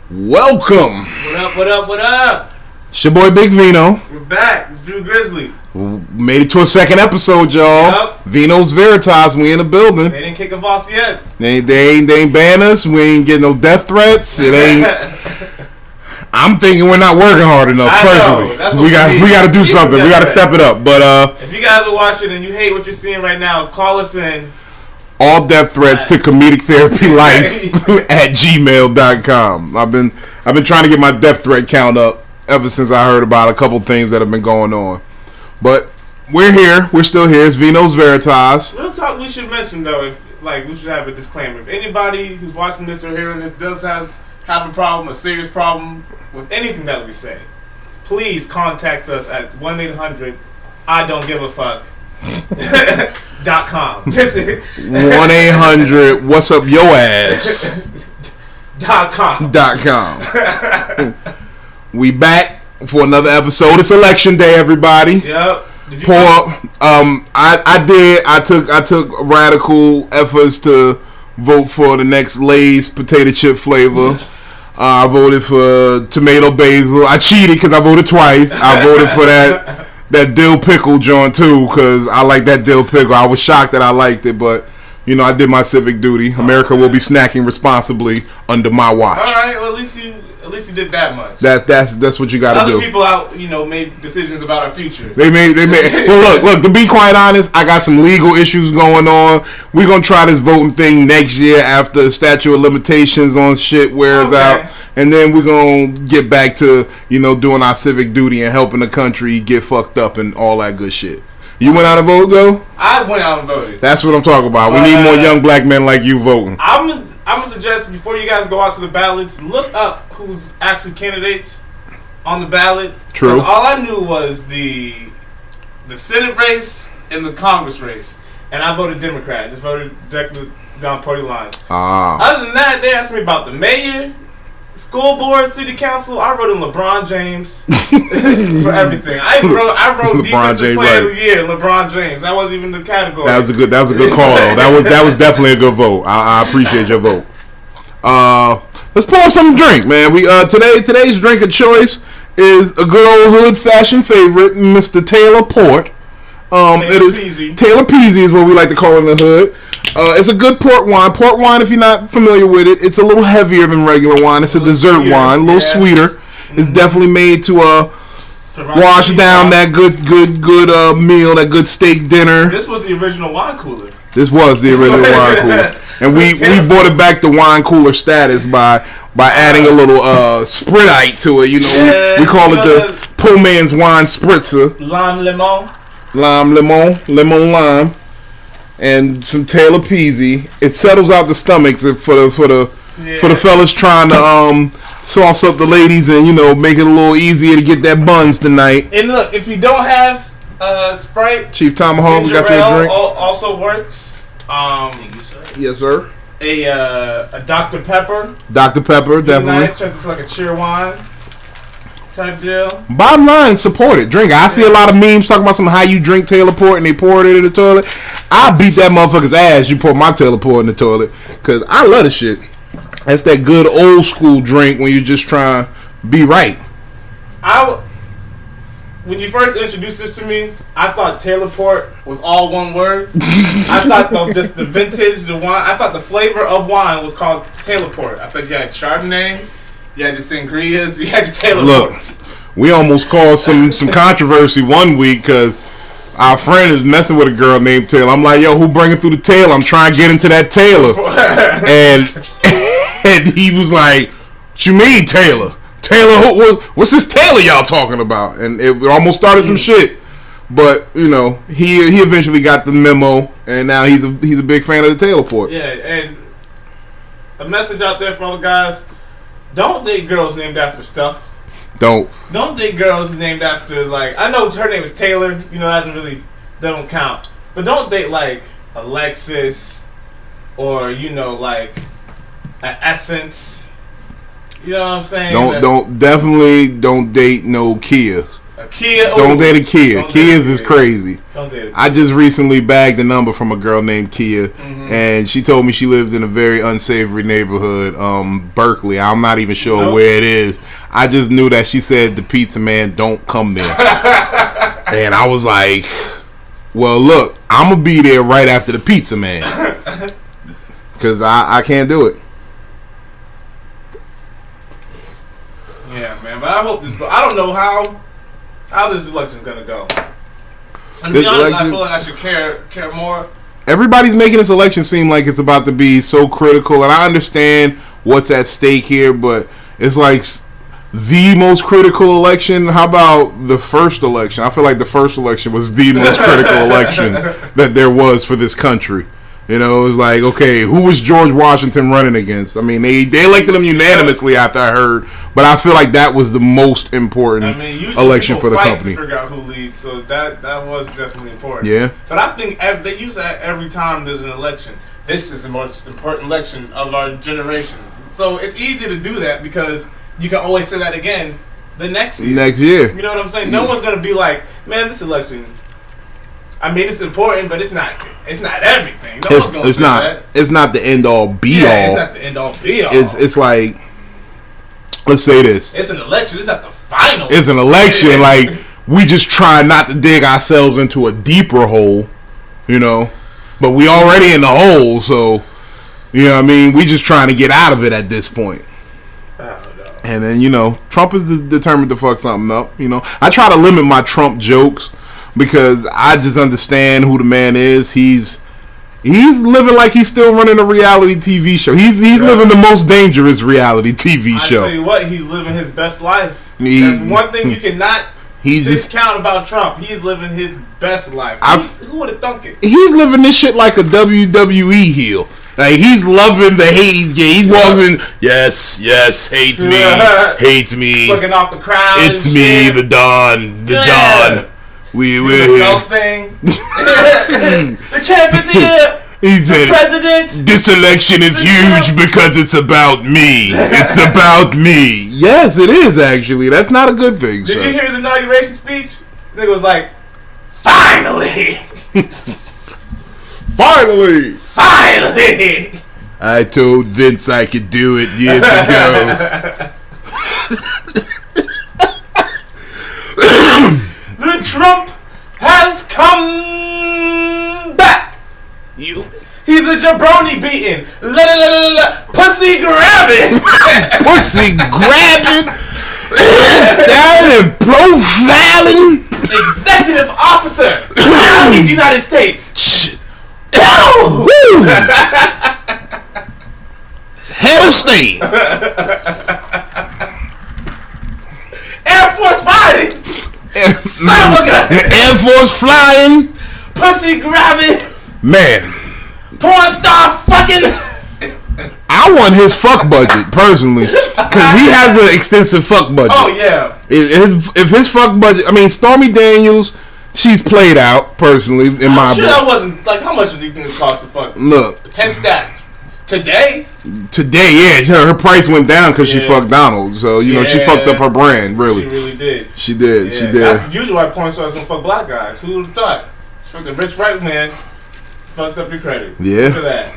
Welcome. What up, what up, what up? It's your boy Big Vino. We're back. It's Drew Grizzly. Made it to a second episode, y'all. Yep. Vino Veritas, we in the building. They didn't kick us off yet. They ain't ban us. We ain't getting no death threats. It ain't. I'm thinking we're not working hard enough. Personally, we got to do something. We got to step it up. But if you guys are watching and you hate what you're seeing right now, call us in. All death threats to ComedicTherapyLife at gmail.com. I've been trying to get my death threat count up ever since I heard about a couple things that have been going on. But we're here. We're still here. It's Vino Veritas. Real talk, we should mention though, we should have a disclaimer. If anybody who's watching this or hearing this does have a problem, a serious problem with anything that we say, please contact us at 1-800-I-DON'T-GIVE-A-FUCK. .com 1-800 what's up your ass .com. We back for another episode. It's election day, everybody. Yep. Did you I took radical efforts to vote for the next Lay's potato chip flavor. I voted for tomato basil. I cheated because I voted twice. I voted for that dill pickle joint too, because I like that dill pickle. I was shocked that I liked it, but I did my civic duty. America will be snacking responsibly under my watch. All right, well at least you did that much. That's what you got to do. Other people out, made decisions about our future. They made. Well, look. To be quite honest, I got some legal issues going on. We're gonna try this voting thing next year after the statute of limitations on shit wears out. And then we're going to get back to, doing our civic duty and helping the country get fucked up and all that good shit. You went out and voted, though? I went out and voted. That's what I'm talking about. We need more young black men like you voting. I'm going to suggest, before you guys go out to the ballots, look up who's actually candidates on the ballot. True. All I knew was the Senate race and the Congress race. And I voted Democrat. Just voted directly down party lines. Other than that, they asked me about the mayor, school board, city council. I wrote in LeBron James for everything. I wrote defensive player of the year, LeBron James. That wasn't even the category. That was a good call though. That was definitely a good vote. I appreciate your vote. Let's pour some drink, man. We today's drink of choice is a good old hood fashion favorite, Mr. Taylor Port. Taylor Peasy is what we like to call it in the hood. It's a good port wine. Port wine, if you're not familiar with it, it's a little heavier than regular wine. It's a dessert wine, a little sweeter. It's definitely made to wash down that good meal, that good steak dinner. This was the original wine cooler. This was the original wine cooler, and we brought it back to wine cooler status by adding a little Spritite to it. We call it the poor man's wine spritzer. Lemon, and some Taylor Peasy. It settles out the stomach for the fellas trying to sauce up the ladies and make it a little easier to get that buns tonight. And look, if you don't have Sprite, Chief Tomahawk, we got you a drink. Also works. Yes, sir. A Dr. Pepper. Dr. Pepper, definitely. Nice. Turns into like a cheer wine type deal. Bottom line, support it. Drink it. I see a lot of memes talking about how you drink Taylor Port and they pour it in the toilet. I beat that motherfucker's ass. You pour my Taylor Port in the toilet because I love the shit. That's that good old school drink when you're just trying to be right. When you first introduced this to me, I thought Taylor Port was all one word. I thought just the vintage, the wine. I thought the flavor of wine was called Taylor Port. I thought you had Chardonnay, you had the Sangrias, you had the Taylor Ports. We almost caused some controversy one week because our friend is messing with a girl named Taylor. I'm like, yo, who bringing through the Taylor? I'm trying to get into that Taylor. and he was like, what you mean Taylor? Taylor, what's this Taylor y'all talking about? And it almost started some shit. But, he eventually got the memo, and now he's a big fan of the Taylor Port. Yeah, and a message out there for all the guys, don't date girls named after stuff. Don't date girls named after, I know her name is Taylor, that don't count. But don't date, Alexis or, an Essence. You know what I'm saying? Don't date no Kias. A Kia. Don't date a Kia. Kias is crazy. Don't date a Kia. I just recently bagged a number from a girl named Kia, and she told me she lived in a very unsavory neighborhood, Berkeley. I'm not even sure where it is. I just knew that she said the pizza man don't come there. And I was like, well, look, I'm going to be there right after the pizza man. Because I can't do it. Yeah, man. But I hope this... I don't know how this election's going to go. And to be honest, I feel like I should care more. Everybody's making this election seem like it's about to be so critical. And I understand what's at stake here, but it's like... the most critical election. How about the first election? I feel like the first election was the most critical election that there was for this country. You know, it was like, okay, who was George Washington running against? I mean, they elected him unanimously after I heard, but I feel like that was the most important election for the company. To figure out who leads, so that was definitely important. Yeah, but I think they use that every time there's an election. This is the most important election of our generation. So it's easy to do that because you can always say that again the next year. You know what I'm saying? No one's gonna be like, man, this election. I mean, it's important, but it's not everything. No one's gonna say that. It's not the end all be all. It's not the end all be all. It's like, let's say this. It's an election. It's not the final. It's an election. Like, we just try not to dig ourselves into a deeper hole, you know. But we already in the hole, so you know what I mean. We just trying to get out of it at this point. And then, you know, Trump is determined to fuck something up, you know. I try to limit my Trump jokes because I just understand who the man is. He's living like he's still running a reality TV show. He's living the most dangerous reality TV show. I tell you what, he's living his best life. There's one thing you cannot discount about Trump. He's living his best life. Who would have thunk it? He's living this shit like a WWE heel. Like, he's loving the hate he's getting. He walks in, yes, hates me. Looking off the crowd. It's me, shit. the Don. We're here. Thing. The champ is here. He said, the president. This election is huge because it's about me. It's about me. Yes, it is, actually. That's not a good thing, Did you hear his inauguration speech? I think it was like, finally. Finally! I told Vince I could do it years ago. The Trump has come back. He's a jabroni beating. Pussy grabbing. Pussy grabbing. Down and profiling. Executive officer. Of the United States. Head of state. Air Force fighting. Son of a gun. Air Force flying. Pussy grabbing. Man. Porn star fucking. I want his fuck budget personally, because he has an extensive fuck budget. Oh yeah. If his fuck budget, I mean, Stormy Daniels. She's played out, personally, in my book. That wasn't, like, how much does he think it cost to fuck? Look. 10 stacks. Today, yeah. Her price went down because she fucked Donald. So, you know, she fucked up her brand, really. She really did. She did. That's usually why porn stars don't fuck black guys. Who would have thought? She fucked a rich white man, fucked up your credit. Yeah. Look at that.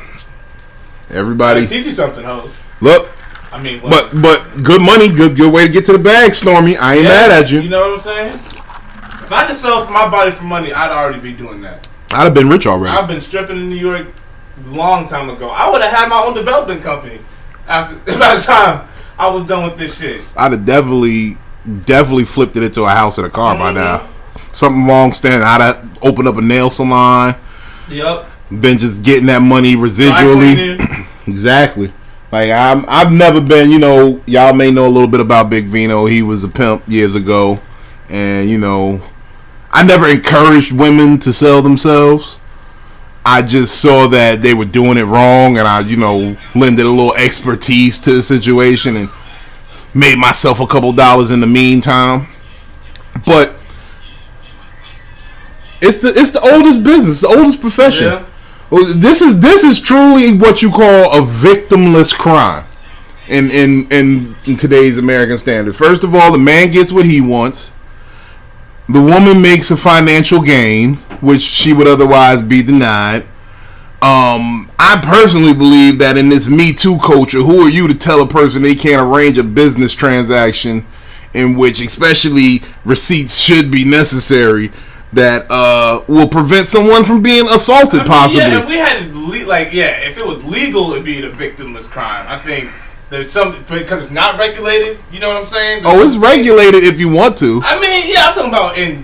Everybody. I teach you something, hoes. Look. I mean, but good money, good way to get to the bag, Stormy. I ain't mad at you. You know what I'm saying? If I could sell my body for money, I'd already be doing that. I'd have been rich already. I've been stripping in New York a long time ago. I would have had my own development company by the time I was done with this shit. I'd have definitely flipped it into a house and a car by now. Something long standing. I'd have opened up a nail salon. Yep. Been just getting that money residually. Exactly. Like, I've never been, you know, y'all may know a little bit about Big Vino. He was a pimp years ago. And, you know, I never encouraged women to sell themselves. I just saw that they were doing it wrong, and I, you know, lended a little expertise to the situation and made myself a couple dollars in the meantime. But it's the oldest business, the oldest profession. Yeah. This is truly what you call a victimless crime in today's American standards. First of all, the man gets what he wants. The woman makes a financial gain, which she would otherwise be denied. I personally believe that in this Me Too culture, who are you to tell a person they can't arrange a business transaction in which, especially, receipts should be necessary, that will prevent someone from being assaulted, possibly. Yeah, if we had if it was legal, it'd be the victimless crime. I think there's some, because it's not regulated. You know what I'm saying? It's regulated if you want to. I mean, yeah, I'm talking about in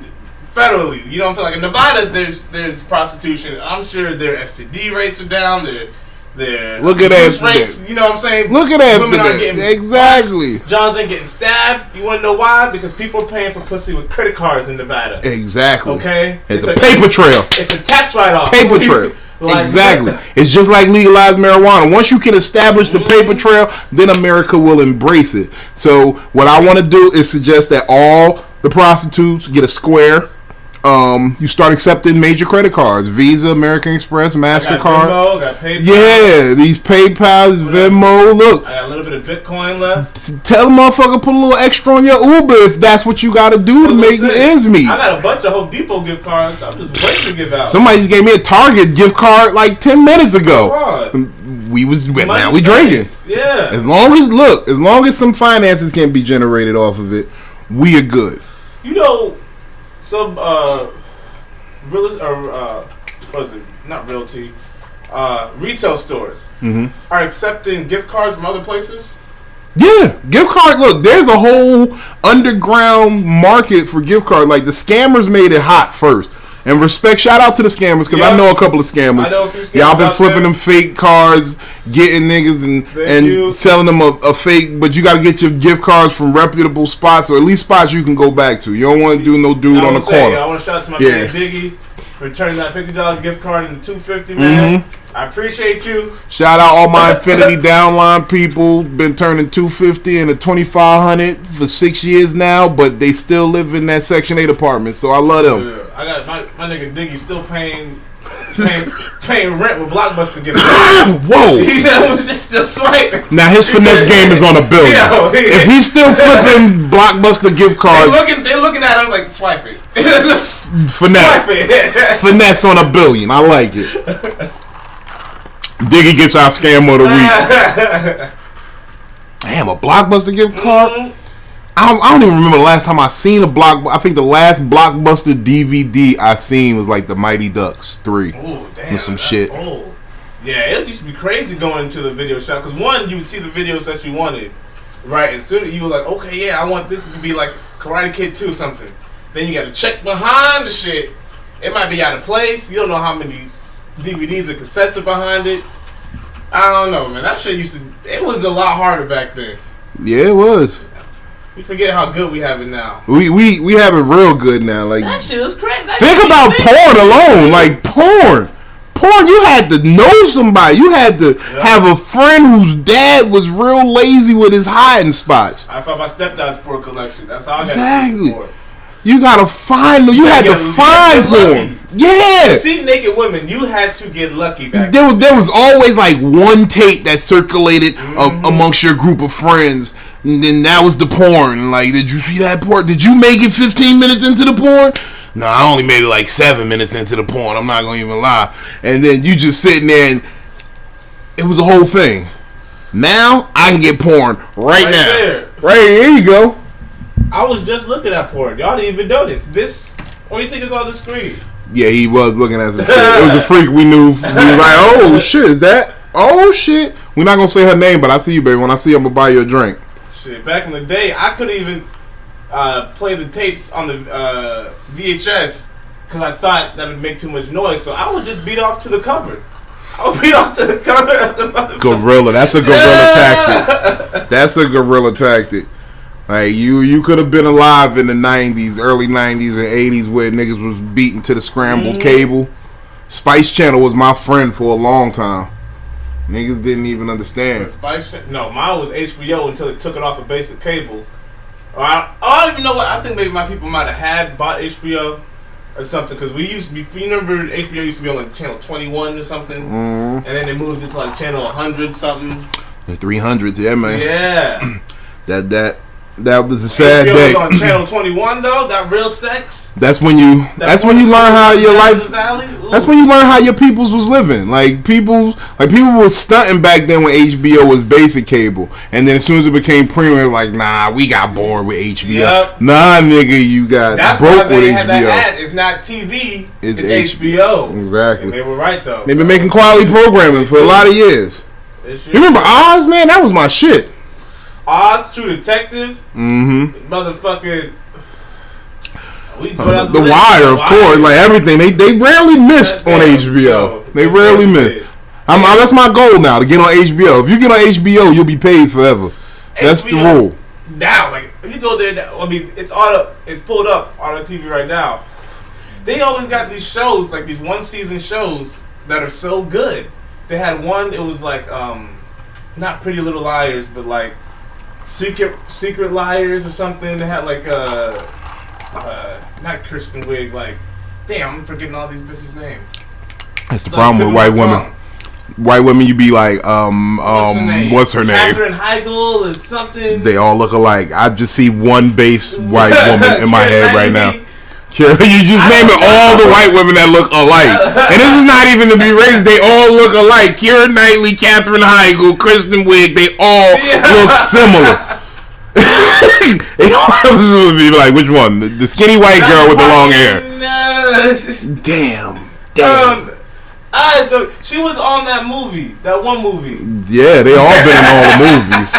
federally. You know what I'm saying? Like in Nevada, there's prostitution. I'm sure their STD rates are down. Their look at that rates. You know what I'm saying? Look at that. Women aren't getting exactly. punched. Johns ain't getting stabbed. You want to know why? Because people are paying for pussy with credit cards in Nevada. Exactly. Okay. It's a paper trail. It's a tax write-off. Paper trail. Exactly. It's just like legalized marijuana. Once you can establish the paper trail, then America will embrace it. So what I want to do is suggest that all the prostitutes get a square. You start accepting major credit cards: Visa, American Express, MasterCard. Got PayPal. Yeah, these PayPal, Venmo. Look, I got a little bit of Bitcoin left. Tell the motherfucker put a little extra on your Uber if that's what you got to do to make ends meet. I got a bunch of Home Depot gift cards. I'm just waiting to give out. Somebody just gave me a Target gift card like 10 minutes ago. Now we drinking. Yeah. As long as some finances can be generated off of it, we are good. You know, some retail stores are accepting gift cards from other places. Yeah, gift card. Look, there's a whole underground market for gift cards. Like the scammers made it hot first. And shout out to the scammers, because I know a couple of scammers. I know a few scammers. Y'all been flipping them fake cards, getting niggas and selling them a fake, but you got to get your gift cards from reputable spots, or at least spots you can go back to. You don't want to do no dude on the corner. I want to shout out to my man Diggy for turning that $50 gift card into $250, man. I appreciate you. Shout out all my Infinity downline people. Been turning $250 into $2,500 for 6 years now, but they still live in that Section 8 apartment, so I love them. Yeah. I got my nigga Diggy still paying rent with Blockbuster gift cards. Whoa! He was just still swiping. Now his finesse game is on a billion. If he's still flipping Blockbuster gift cards, they looking at him like swipe it. Finesse, swipe it. Finesse on a billion. I like it. Diggy gets our scam of the week. Damn, a Blockbuster gift card. I don't even remember the last time I seen a I think the last Blockbuster DVD I seen was like the Mighty Ducks 3. Oh, damn. With some shit. Old. Yeah, it used to be crazy going to the video shop, because one, you would see the videos that you wanted, right? And soon you were like, okay, yeah, I want this to be like Karate Kid 2 or something. Then you got to check behind the shit. It might be out of place. You don't know how many DVDs or cassettes are behind it. I don't know, man. That shit it was a lot harder back then. Yeah, it was. We forget how good we have it now. We have it real good now. Like, that shit was crazy. Think about porn alone. Like porn, you had to know somebody. You had to have a friend whose dad was real lazy with his hiding spots. I found my stepdad's porn collection. That's how I got exactly. Porn. You gotta find. You had to find porn. Yeah. To see naked women, you had to get lucky back then. There was always like one tape that circulated amongst your group of friends. And then that was the porn. Like, did you see that porn? Did you make it 15 minutes into the porn? No, I only made it like 7 minutes into the porn. I'm not gonna even lie. And then you just sitting there, and it was a whole thing. Now I can get porn right now. There. Right here you go. I was just looking at porn. Y'all didn't even notice this. What do you think is on the screen? Yeah, he was looking at some shit. It was a freak we knew. We was like, oh shit, is that? Oh shit. We're not gonna say her name, but I see you, baby. When I see you, I'm gonna buy you a drink. Shit, back in the day, I couldn't even play the tapes on the VHS because I thought that would make too much noise. So I would just beat off to the cover. I would beat off to the cover of the motherfucker. Gorilla. That's a gorilla tactic. That's a gorilla tactic. Like, you could have been alive in the 90s, early 90s and 80s where niggas was beating to the scrambled cable. Spice Channel was my friend for a long time. Niggas didn't even understand. No, mine was HBO until it took it off of basic cable. I don't even know what. I think maybe my people might have bought HBO or something, because we used to be. You remember HBO used to be on like channel 21 or something, and then they moved it to like channel 100 something. The 300s, yeah, man. Yeah. that That was a sad HBO day. was on Channel 21 though. That real sex. That's when you learn how your life. That's when you learn how your peoples was living. People was stunting back then when HBO was basic cable, and then as soon as it became premium, like, nah, we got bored with HBO. Yep. Nah, nigga, you got broke with HBO. Had that ad. It's not TV. It's HBO. Exactly. And they were right though. They've been making quality programming for a lot of years. You remember Oz, man? That was my shit. Oz, True Detective, motherfucking. The Wire, of course, like everything. They rarely missed on HBO. They rarely missed. That's my goal now, to get on HBO. If you get on HBO, you'll be paid forever. That's the rule. Now, like if you go there, it's pulled up on the TV right now. They always got these shows, like these one season shows that are so good. They had one. It was like not Pretty Little Liars, but like. Secret Liars or something. They had like not Kristen Wiig. Like, damn, I'm forgetting all these bitches' names. That's the problem with white women. White women, you be like, what's her name? Katherine Heigl is something. They all look alike. I just see one base white woman in my head right now. You just naming all the white women that look alike. And this is not even to be racist. They all look alike. Keira Knightley, Katherine Heigl, Kristen Wiig, they all look similar. They all would be like, which one? The skinny white girl with the long hair. Damn. She was on that movie. That one movie. Yeah, they all been in all the movies.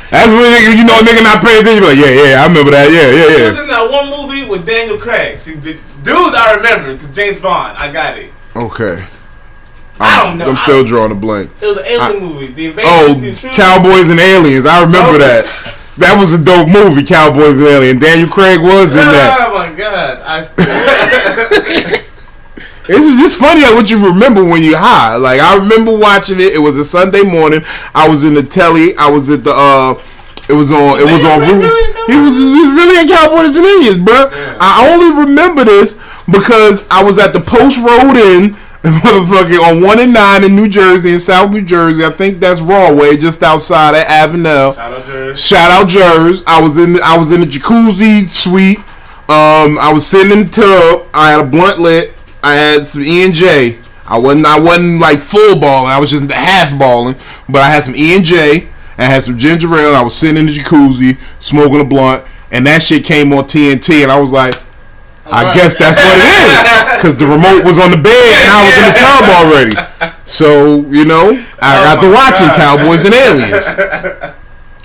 That's when a nigga not paying attention. Like, yeah, I remember that. Yeah. He was in that one movie with Daniel Craig. See, the dudes I remember, because James Bond, I got it. Okay. I don't know. I'm still drawing a blank. It was an alien movie. The Invasion. Cowboys and Aliens. I remember that. That was a dope movie, Cowboys and Aliens. Daniel Craig was in that. Oh my god. It's just funny what you remember when you're high. Like, I remember watching it. It was a Sunday morning. I was in the telly. I was at the it was on he was really in Cowboys and Indians, bro. Yeah. I only remember this because I was at the Post Road Inn, motherfucking on 1 and 9 in New Jersey, in South New Jersey. I think that's Rawway, just outside of Avenel. Shout out Jersey. I was in the jacuzzi suite. I was sitting in the tub. I had a blunt lit. I had some E&J. I wasn't like full balling. I was just half balling. But I had some E&J. I had some ginger ale. I was sitting in the jacuzzi, smoking a blunt. And that shit came on TNT. And I was like, I guess that's what it is. Because the remote was on the bed and I was in the tub already. So, I got to watching Cowboys and Aliens.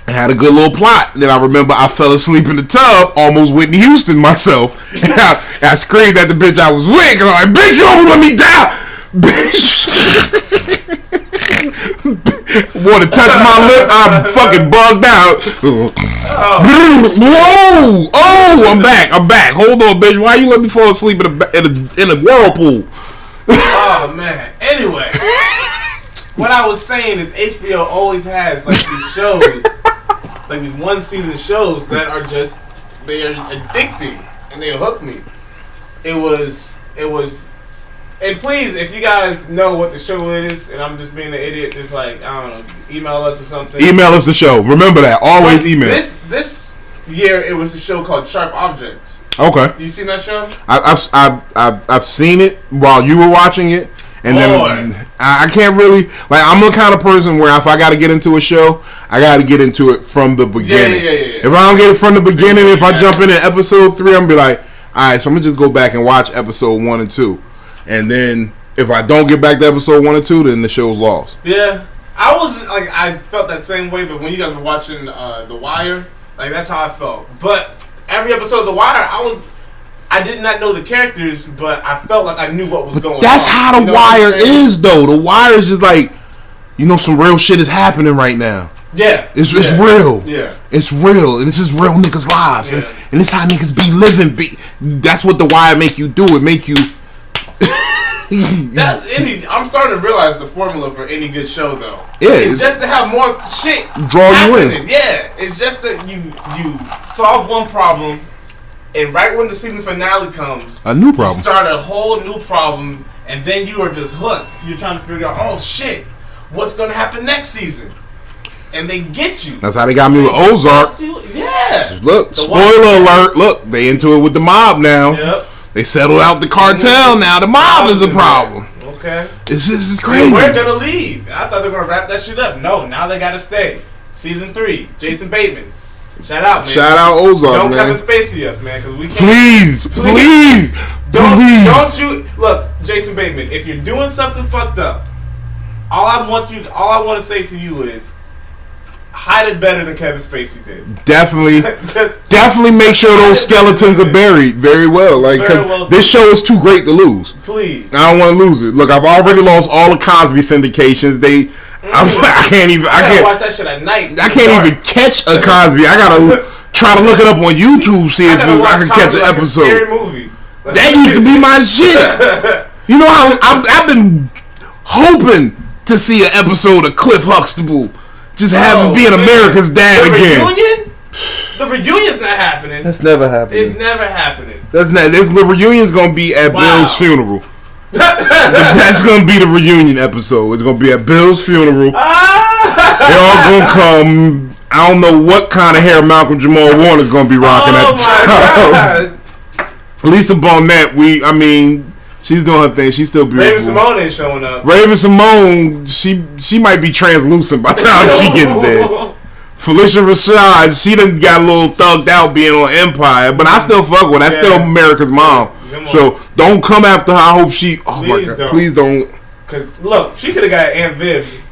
I had a good little plot. Then I remember I fell asleep in the tub, almost Whitney Houston myself. And I screamed at the bitch I was with, because I'm like, bitch, you don't let me die! Bitch! Want to touch my lip? I'm fucking bugged out. Whoa! Oh, I'm back. Hold on, bitch. Why you let me fall asleep in a whirlpool? Oh, man. Anyway. What I was saying is HBO always has like these shows, like these one season shows that are they are addicting and they hook me. It was, and please, if you guys know what the show is, and I'm just being an idiot, just like, I don't know, email us or something. Email us the show. Remember that. Always email. This year it was a show called Sharp Objects. Okay. You seen that show? I've seen it while you were watching it. And then I can't really, like, I'm the kind of person where if I got to get into a show, I got to get into it from the beginning. Yeah. If I don't get it from the beginning, if I jump in at episode 3, I'm going to be like, all right, so I'm going to just go back and watch episode 1 and 2. And then if I don't get back to episode 1 and 2, then the show's lost. Yeah. I felt that same way, but when you guys were watching The Wire, like, that's how I felt. But every episode of The Wire, I did not know the characters, but I felt like I knew what was going on. That's how The Wire is, though. The Wire is just like, some real shit is happening right now. Yeah. It's real. Yeah. It's real. And it's just real niggas' lives. Yeah. And it's how niggas be living. That's what The Wire make you do. It make you... I'm starting to realize the formula for any good show, though. Yeah. It's just to have more shit draw happening. You in. Yeah. It's just that you solve one problem, and right when the season finale comes, a new problem. You start a whole new problem, and then you are just hooked. You're trying to figure out, oh shit, what's going to happen next season? And they get you. That's how they got me with Ozark. Yeah. Look, spoiler alert. Look, they into it with the mob now. Yep. They settled out the cartel now. The mob is the problem. Okay. This is crazy. We're going to leave. I thought they were going to wrap that shit up. No, now they got to stay. Season 3. Jason Bateman. Shout out, man. Shout out Ozark, don't man. Kevin Spacey us, man, because we can't. Please. Don't you look, Jason Bateman? If you're doing something fucked up, all I want to say to you is hide it better than Kevin Spacey did. Definitely make sure those skeletons are buried very well. Like, this show is too great to lose. Please, I don't want to lose it. Look, I've already lost all the Cosby syndications. I can't watch that shit at night. I can't even catch a Cosby. I gotta try to look it up on YouTube, see if I can catch an episode. Scary movie. That used to be my shit. You know how I've been hoping to see an episode of Cliff Huxtable just being America's dad again. The reunion's not happening. That's never happening. It's never happening. The reunion's gonna be at Bill's funeral. That's gonna be the reunion episode. It's gonna be at Bill's funeral. They're all gonna come. I don't know what kind of hair Malcolm Jamal Warner's gonna be rocking at the time. Lisa Bonet, she's doing her thing. She's still beautiful. Raven Simone ain't showing up. Raven Simone, she might be translucent by the time she gets there. Felicia Rashad, she done got a little thugged out being on Empire, but I still fuck with her. That's still America's mom. So don't come after her. I hope she. Oh my God! Please don't. Cause look, she could have got Aunt Viv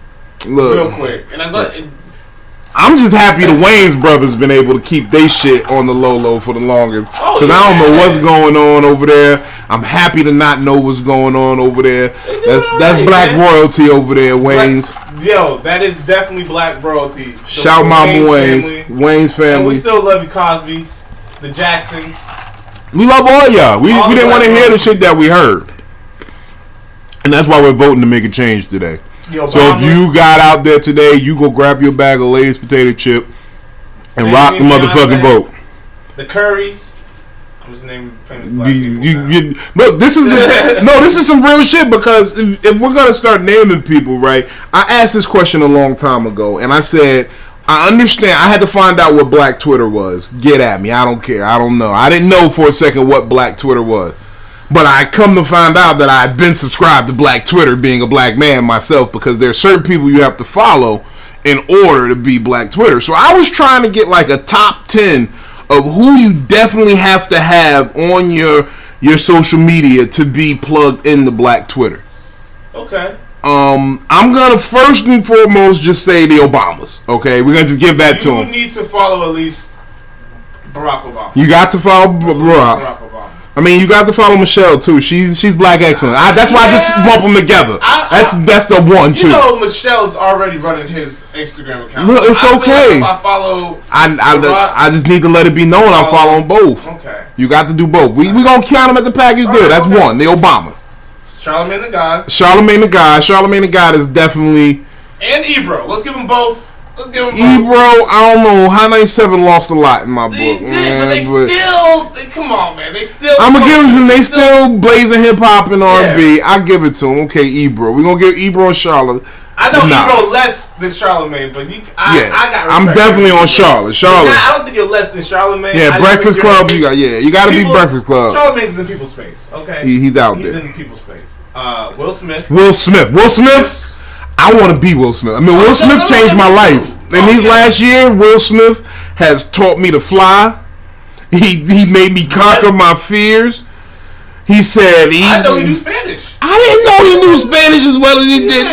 real quick, and I'm just happy the Wayans brothers been able to keep their shit on the low for the longest. Because I don't know what's going on over there. I'm happy to not know what's going on over there. That's black royalty over there, Wayans. Yo, that is definitely black royalty. Shout Mama Wayans family. And we still love you, Cosby's, the Jacksons. We love all y'all. We didn't want to hear the shit that we heard. And that's why we're voting to make a change today. So if you got out there today, you go grab your bag of Lay's potato chip and rock the motherfucking vote. The Currys. I'm just naming famous black people. Look, this is some real shit, because if we're gonna start naming people, right? I asked this question a long time ago, and I said, I understand. I had to find out what Black Twitter was. Get at me. I don't care. I don't know. I didn't know for a second what Black Twitter was. But I come to find out that I've been subscribed to Black Twitter, being a black man myself, because there are certain people you have to follow in order to be Black Twitter. So I was trying to get like a top 10 of who you definitely have to have on your social media to be plugged into Black Twitter. Okay. I'm gonna first and foremost just say the Obamas. Okay, we're gonna just give that to them. You need to follow at least Barack Obama. You got to follow Barack Obama. I mean, you got to follow Michelle too. She's black excellent. That's why I just lump them together. That's the one too. You know, Michelle's already running his Instagram account. Look, it's okay. Like if I follow, I just need to let it be known I'm following both. Okay. You got to do both. We gonna count them as a package deal. That's one. The Obamas. Charlamagne the God. Charlamagne the God is definitely. And Ebro. Let's give them both. Ebro, I don't know. High 97 lost a lot in my book. They did, but come on, man. They still. I'm gonna give them. They still blazing hip hop and R&B. I give it to them. Okay, Ebro. We're gonna give Ebro and Charlotte. I know Ebro less than Charlamagne, but I'm definitely on Charlotte. I don't think you're less than Charlamagne. Yeah, Breakfast Club. You got to be Breakfast Club. Charlamagne's in people's face. Okay, he's out there. He's in people's face. Will Smith. I want to be Will Smith. I mean, Will Smith changed my life. In these last year, Will Smith has taught me to fly. He made me conquer my fears. He said I know he knew Spanish. I didn't know he knew Spanish as well as he did.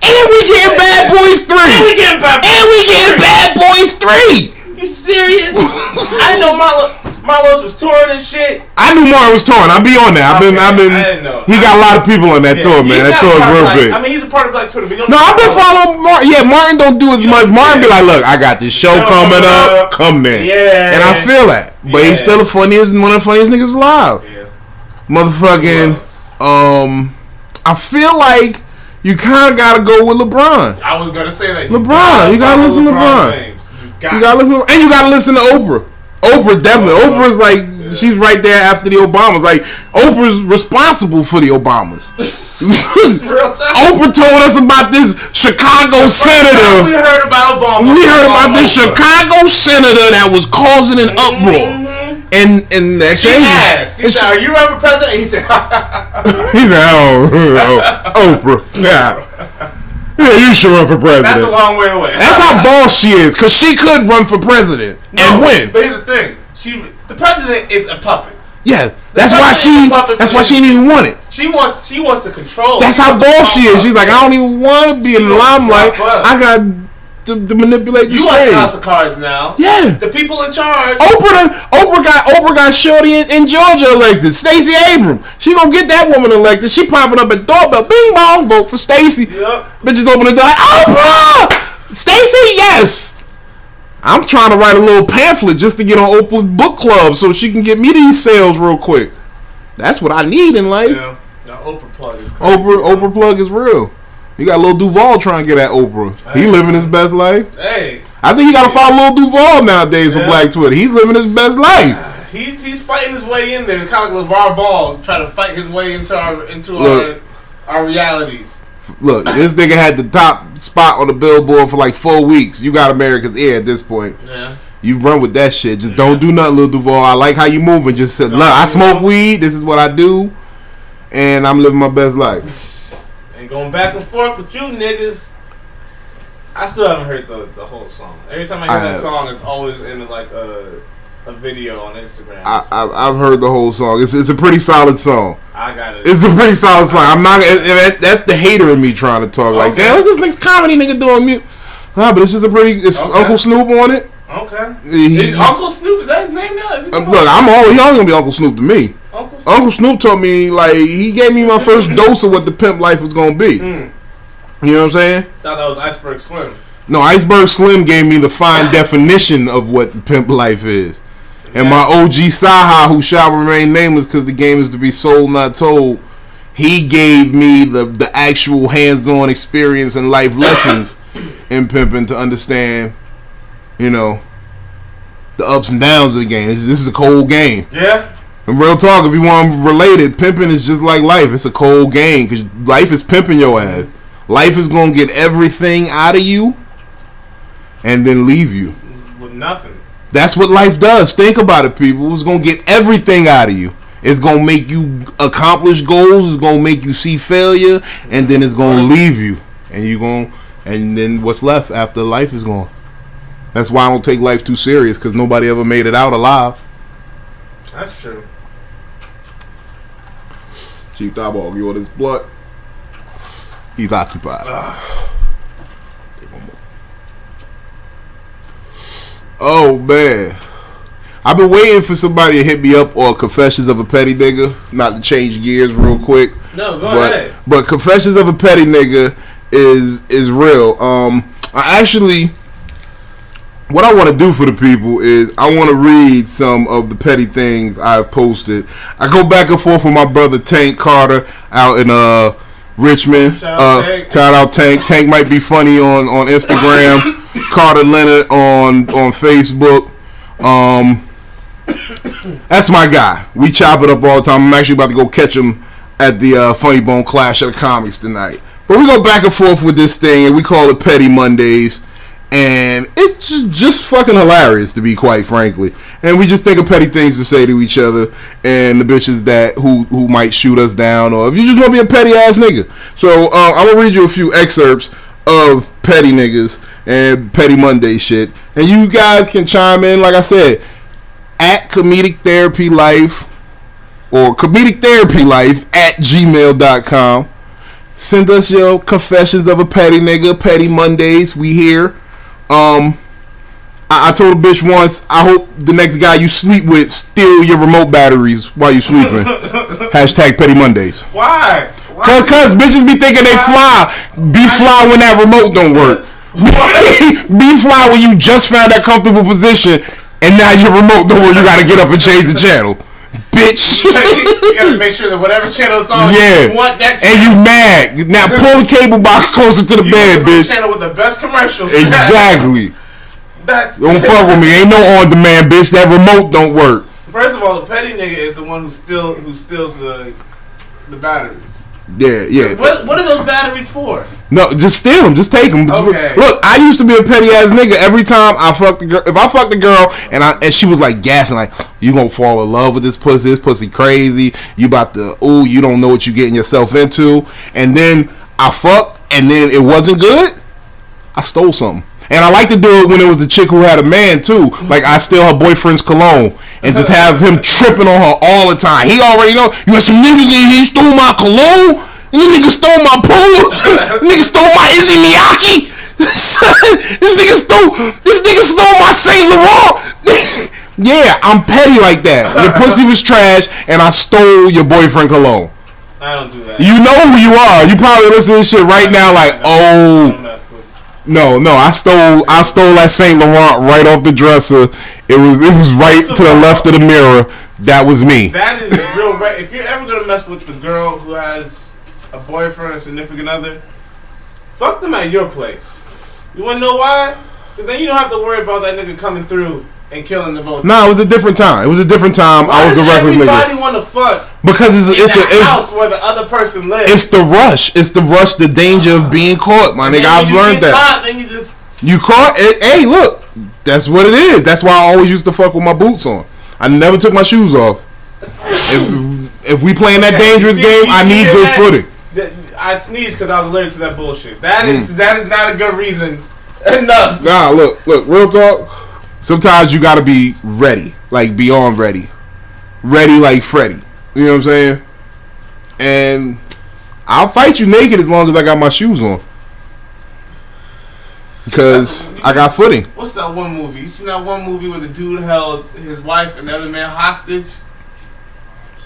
And we getting Bad Boys 3. And we getting Bad Boys 3. You serious? I didn't know Marlos was touring and shit. I knew Martin was touring. I'll be on there. I didn't know. He got a lot of people on that tour, man. That tour is real big. I mean, he's a part of Black Twitter. No, I've been following Martin. Yeah, Martin don't do as much. Martin be like, look, I got this show coming up. Come there. Yeah. And I feel that. But he's still one of the funniest niggas alive. Yeah. Motherfucking, I feel like you kind of got to go with LeBron. I was going to say that. LeBron. You got to listen to LeBron. You got to listen to Oprah. Oprah definitely. Oprah's like She's right there after the Obamas. Like, Oprah's responsible for the Obamas. Oprah told us about this Chicago senator. We heard about Obama. We heard about this Chicago senator that was causing an uproar. And the exchange. He said, "Are you running for president?" He said, Oprah. Yeah, you should run for president. That's a long way away. That's how boss she is, because she could run for president and win. But here's the thing: the president is a puppet. Yeah, that's why she didn't even want it. She wants to control. That's how boss she is. She's like, I don't even want to be in the limelight. I got to manipulate the stage. You like House of Cards now? Yeah, the people in charge. Oprah got Shorty in Georgia elected. Stacey Abrams. She gonna get that woman elected. She popping up at doorbell. Bing bong, vote for Stacey. Yep. Bitches open the door like, Oprah, Stacey, yes. I'm trying to write a little pamphlet just to get on Oprah's book club so she can get me these sales real quick. That's what I need in life. Yeah, the Oprah plug is crazy. Oprah plug is real. You got Lil Duval trying to get at Oprah. Hey. He living his best life. Hey, I think you got to follow Lil Duval nowadays for Black Twitter. He's living his best life. He's fighting his way in there, kind of like LeVar Ball trying to fight his way into our realities. Look, this nigga had the top spot on the Billboard for like 4 weeks. You got America's ear at this point. Yeah. You run with that shit. Just don't do nothing, Lil Duval. I like how you moving. Just say, look, I smoke weed. This is what I do, and I'm living my best life. And going back and forth with you niggas, I still haven't heard the whole song. Every time I hear that song, it's always in like a video on Instagram. I've heard the whole song. It's a pretty solid song. I got it. It's a pretty solid song. I'm not. That's the hater in me trying to talk like, damn, what's this next comedy nigga doing? Nah, but it's just a pretty. It's Uncle Snoop on it. Okay. Is Uncle Snoop? Is that his name now? Is he look, he always gonna be Uncle Snoop to me. Uncle Snoop told me, like, he gave me my first dose of what the pimp life was gonna be. You know what I'm saying? Thought that was Iceberg Slim. No, Iceberg Slim gave me the fine definition of what the pimp life is. And my OG Saha, who shall remain nameless because the game is to be sold, not told, he gave me the actual hands-on experience and life lessons in pimping to understand, you know, the ups and downs of the game. This is a cold game. Yeah. And real talk, if you want to relate it, pimping is just like life. It's a cold game because life is pimping your ass. Life is going to get everything out of you and then leave you. With nothing. That's what life does. Think about it, people. It's going to get everything out of you. It's going to make you accomplish goals. It's going to make you see failure. And then it's going to leave you. And then what's left after life is gone. That's why I don't take life too serious, because nobody ever made it out alive. That's true. Chief Diablo, you want his blood? He's occupied. Oh, man. I've been waiting for somebody to hit me up on Confessions of a Petty Nigga. Not to change gears real quick. No, go ahead. But Confessions of a Petty Nigga is real. What I want to do for the people is I want to read some of the petty things I've posted. I go back and forth with my brother Tank Carter out in Richmond. Shout out Tank. Tank might be funny on Instagram. Carter Leonard on Facebook. That's my guy. We chop it up all the time. I'm actually about to go catch him at the Funny Bone Clash of the Comics tonight. But we go back and forth with this thing, and we call it Petty Mondays. And it's just fucking hilarious, to be quite frankly. And we just think of petty things to say to each other, and the bitches that who might shoot us down, or if you just want to be a petty ass nigga. So I'm gonna read you a few excerpts of petty niggas and Petty Monday shit, and you guys can chime in, like I said, at ComedicTherapyLife or ComedicTherapyLife@gmail.com. Send us your confessions of a petty nigga. Petty Mondays, we here. I told a bitch once, I hope the next guy you sleep with steal your remote batteries while you sleeping. Hashtag Petty Mondays. Why? Cause bitches be thinking they fly. Be fly when that remote don't work. Be fly when you just found that comfortable position and now your remote don't work. You gotta get up and change the channel. Bitch. You gotta make sure that whatever channel it's on, you want that channel. And you mad. Now pull the cable box closer to the bed, bitch. Channel with the best commercials. Exactly. Don't fuck with me. Ain't no on demand, bitch. That remote don't work. First of all, the petty nigga is the one who steals the batteries. Yeah. What are those batteries for? No, just steal them. Just take them. Okay. Look, I used to be a petty ass nigga. Every time I fucked the girl, if I fucked the girl and she was like gassing, like, you gonna fall in love with this pussy? This pussy crazy. You about to? Ooh, you don't know what you getting yourself into. And then I fucked, and then it wasn't good. I stole something. And I like to do it when it was a chick who had a man too. Like I steal her boyfriend's cologne and just have him tripping on her all the time. He already know you got some niggas in here stole my cologne. You nigga stole my polo. Nigga stole my Izzy Miyake. This nigga stole my Saint Laurent. Yeah, I'm petty like that. Your pussy was trash and I stole your boyfriend cologne. I don't do that. You know who you are. You probably listen to this shit right now like, oh. No, I stole that Saint Laurent right off the dresser. It was right to the left of the mirror. That was me. That is real right. If you're ever gonna mess with the girl who has a boyfriend or significant other, fuck them at your place. You wanna know why? Because then you don't have to worry about that nigga coming through and killing them both. Nah, it was a different time. Why I was a reckless nigga. Everybody want to fuck because it's the house where the other person lives. It's the rush. The danger of being caught, my nigga. I've learned that. Caught, then you caught. Hey, look, that's what it is. That's why I always used to fuck with my boots on. I never took my shoes off. If we playing that dangerous game, I need good footing. I sneezed because I was allergic to that bullshit. That is not a good reason enough. Nah, look, real talk. Sometimes you gotta be ready, like beyond ready. Ready like Freddy. You know what I'm saying? And I'll fight you naked as long as I got my shoes on. Because I got footing. What's that one movie? You seen that one movie where the dude held his wife and the other man hostage?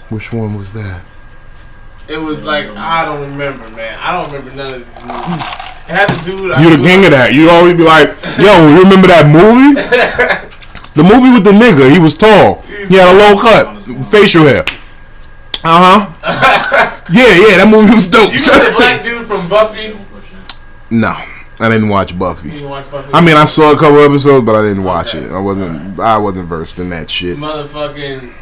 Which one was that? It was like, I don't remember, man. I don't remember none of these movies. It had the dude. You're the king of that. You always be like, yo, you remember that movie? The movie with the nigga. He was tall. He had a low cut. Facial hair. Yeah, that movie was dope. You know the black dude from Buffy? No. I didn't watch Buffy. You didn't watch Buffy? I mean, I saw a couple episodes, but I didn't watch it. I wasn't versed in that shit. Motherfucking.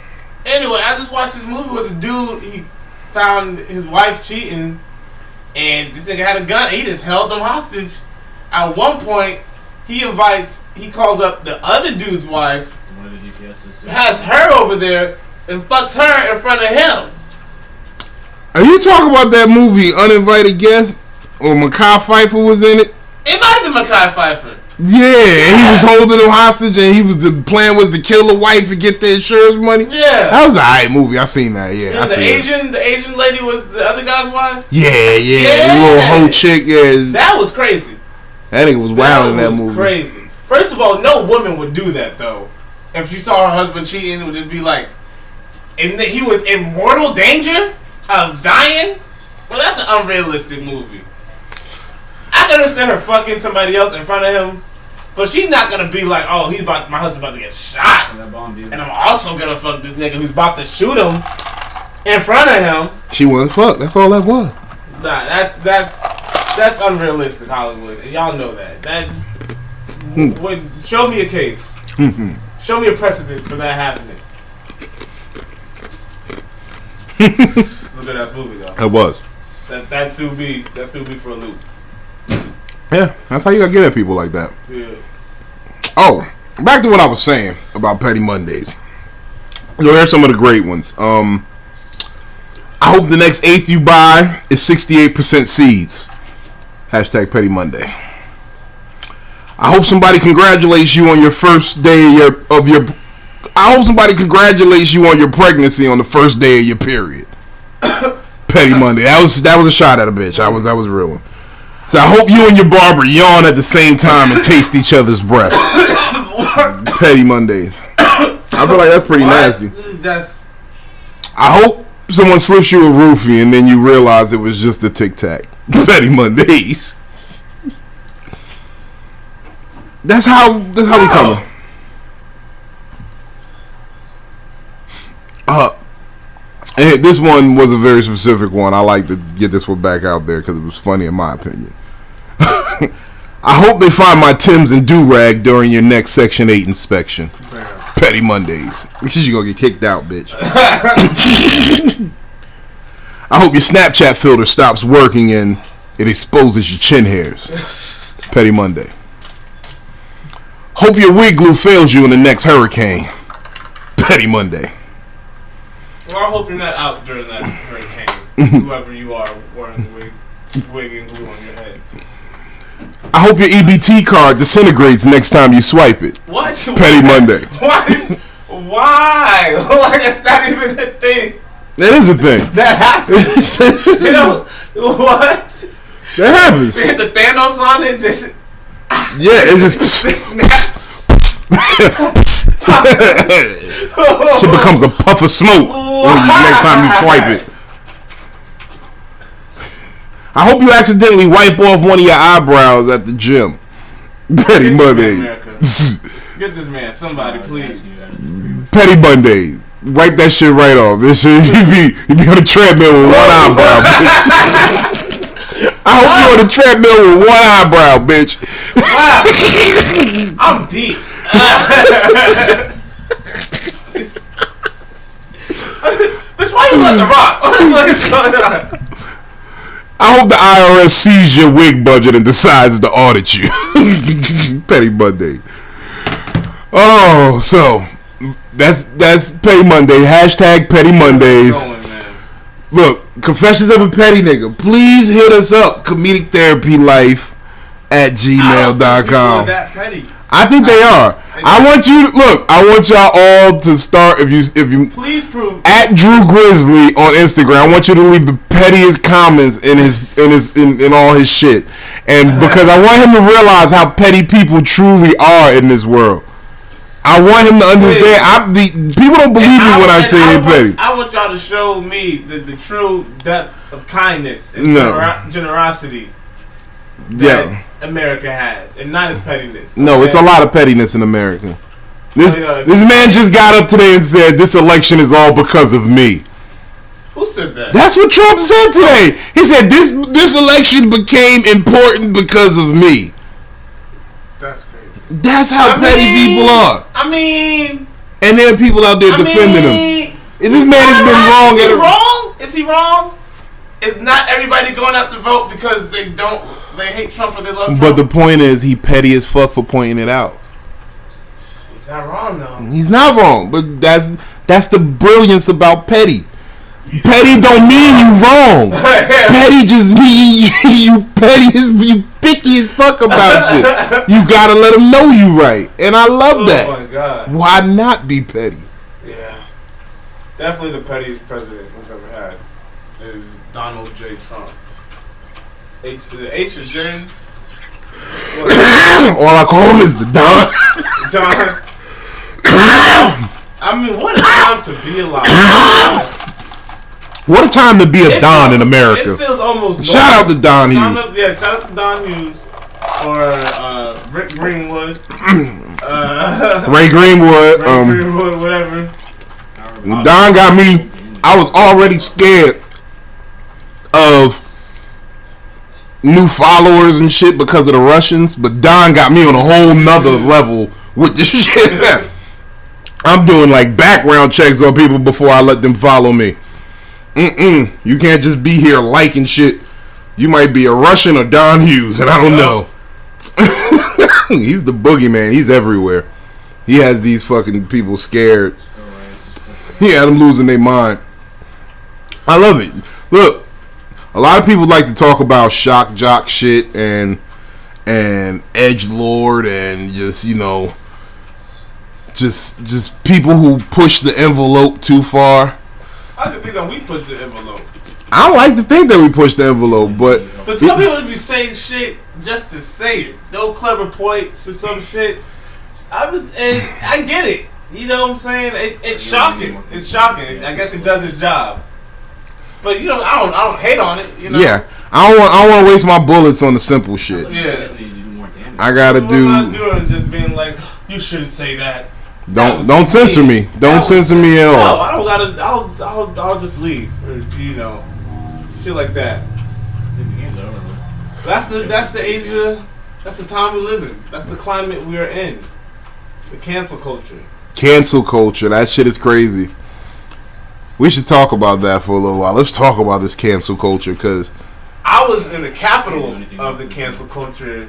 Anyway, I just watched this movie with a dude. He found his wife cheating, and this nigga had a gun. And he just held them hostage. At one point, he calls up the other dude's wife, has her over there, and fucks her in front of him. Are you talking about that movie, Uninvited Guest? Or Mekhi Phifer was in it? It might have been Mekhi Phifer. Yeah, and he was holding him hostage, and the plan was to kill the wife and get the insurance money. Yeah, that was an alright movie. I seen that. Yeah, the Asian lady was the other guy's wife. Yeah, the little hoe chick. Yeah, that was crazy. That nigga was wild in that movie. Crazy. First of all, no woman would do that though. If she saw her husband cheating, it would just be like, and he was in mortal danger of dying. Well, that's an unrealistic movie. I can understand her fucking somebody else in front of him, but she's not gonna be like, oh, my husband's about to get shot, and I'm also gonna fuck this nigga who's about to shoot him in front of him. She wasn't fucked. That's all that was. Nah, that's unrealistic, Hollywood, and y'all know that. That's show me a case. Show me a precedent for that happening. It's a good ass movie though. It was. That threw me for a loop. Yeah, that's how you gotta get at people like that. Yeah. Oh, back to what I was saying about Petty Mondays. You'll hear some of the great ones. I hope the next eighth you buy is 68% seeds. Hashtag Petty Monday. I hope somebody congratulates you on your first day I hope somebody congratulates you on your pregnancy on the first day of your period. Petty Monday. That was a shot at a bitch. That was a real one. So I hope you and your barber yawn at the same time and taste each other's breath. Petty Mondays. I feel like that's pretty nasty. I hope someone slips you a roofie and then you realize it was just a Tic Tac. Petty Mondays. That's how we come. And this one was a very specific one. I like to get this one back out there because it was funny in my opinion. I hope they find my Timbs and do-rag during your next Section 8 inspection. Petty Petty Mondays. Because you're going to get kicked out, bitch. I hope your Snapchat filter stops working and it exposes your chin hairs. Petty Monday. Hope your wig glue fails you in the next hurricane. Petty Monday. Well, I hope you're not out during that hurricane. Whoever you are wearing the wig and glue on your head. I hope your EBT card disintegrates next time you swipe it. What? Petty Monday. Why? Like, it's not even a thing. That is a thing. That happens. You know, what? That happens. They hit the Thanos on it, just... Yeah, it's just... Shit becomes a puff of smoke next time you swipe it. I hope you accidentally wipe off one of your eyebrows at the gym. Petty Monday. Get this man, somebody, please. Petty Monday. Wipe that shit right off. This shit, you be on the treadmill with one eyebrow, bitch. I hope you're on the treadmill with one eyebrow, bitch. Wow. I'm deep. Bitch, why you let the rock? What is going on? I hope the IRS sees your wig budget and decides to audit you. Petty Monday. Oh, so that's Petty Monday. Hashtag Petty Mondays. Look, Confessions of a Petty Nigga. Please hit us up. ComedicTherapyLife at gmail.com. That petty. I think they are. I want you to look. I want y'all all to start. If you please prove at Drew Grizzly on Instagram. I want you to leave the pettiest comments in all his shit, and because I want him to realize how petty people truly are in this world. I want him to understand. People don't believe me when I say they're petty. I want y'all to show me the true depth of kindness and generosity that America has, and not his pettiness. No, it's a lot of pettiness in America. This man just got up today and said this election is all because of me. Who said that? That's what Trump said today. He said this election became important because of me. That's crazy. That's how petty people are. I mean, and there are people out there defending him. This man has been wrong. Is he wrong? Is he wrong? Is not everybody going out to vote because they hate Trump or they love Trump? But the point is, he petty as fuck for pointing it out. He's not wrong though. He's not wrong, but that's the brilliance about petty. Petty don't mean you wrong. Petty just mean you picky as fuck about shit. You gotta let them know you right, and I love that. Oh my god! Why not be petty? Yeah, definitely the pettiest president we've ever had is Donald J. Trump. Is it H or J? All I call him is the Don. Don. I mean, what a time to be alive. What a time to be a Don in America. It feels almost shout out to Don Hughes. Shout out to Don Hughes. Or Rick Greenwood. Ray Greenwood. Greenwood, whatever. Don got me. I was already scared of new followers and shit because of the Russians, but Don got me on a whole nother level with this shit. I'm doing like background checks on people before I let them follow me. You can't just be here liking shit. You might be a Russian or Don Hughes, and I don't know. He's the boogeyman. He's everywhere. He has these fucking people scared. He had them losing their mind. I love it. Look, a lot of people like to talk about shock jock shit and edgelord and just, you know, just people who push the envelope too far. I like to think that we push the envelope. I don't like to think that we push the envelope, but some people be saying shit just to say it. No clever points or some shit. And I get it. You know what I'm saying? It's shocking. It's shocking. I guess it does its job. But you know, I don't hate on it. You know? Yeah, I don't want to waste my bullets on the simple shit. Yeah, I gotta do. I'm not doing just being like, you shouldn't say that. Don't censor me. Don't censor me at all. No, I don't gotta. I'll just leave. Or, you know, shit like that. That's the age of. That's the time we live in. That's the climate we are in. The cancel culture. Cancel culture. That shit is crazy. We should talk about that for a little while. Let's talk about this cancel culture, because I was in the capital of the cancel culture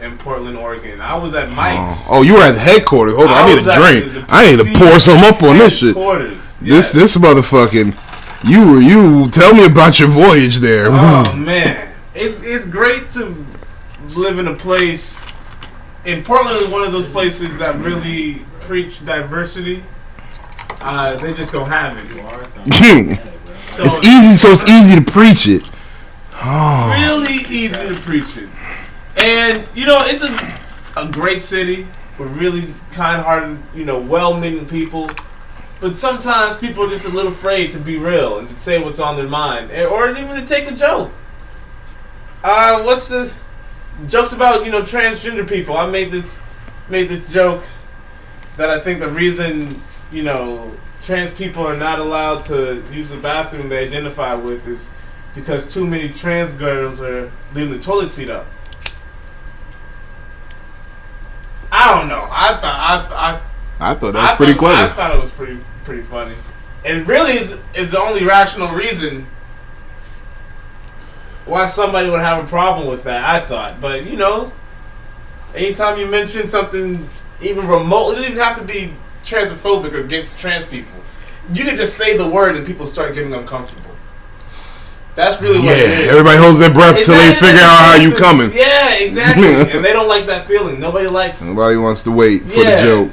in Portland, Oregon. I was at Mike's. Oh, you were at the headquarters. Hold on, I need a drink. I need to pour some up on this shit. Yes. This motherfucking. You tell me about your voyage there. Oh man, it's great to live in a place. And Portland is one of those places that really preach diversity. They just don't have it. So it's easy to preach it. Oh. Really easy to preach it. And, it's a great city with really kind-hearted, well-meaning people. But sometimes people are just a little afraid to be real and to say what's on their mind. Or even to take a joke. What's this? Jokes about, transgender people. I made this joke that I think the reason, trans people are not allowed to use the bathroom they identify with is because too many trans girls are leaving the toilet seat up. I don't know. I thought that was pretty clever. I thought it was pretty funny. And really, it's the only rational reason why somebody would have a problem with that, I thought. But, anytime you mention something even remote, it doesn't even have to be transphobic or against trans people. You can just say the word and people start getting uncomfortable. That's really what it is. Everybody holds their breath till they figure out how you coming. Yeah, exactly. And they don't like that feeling. Nobody wants to wait for the joke.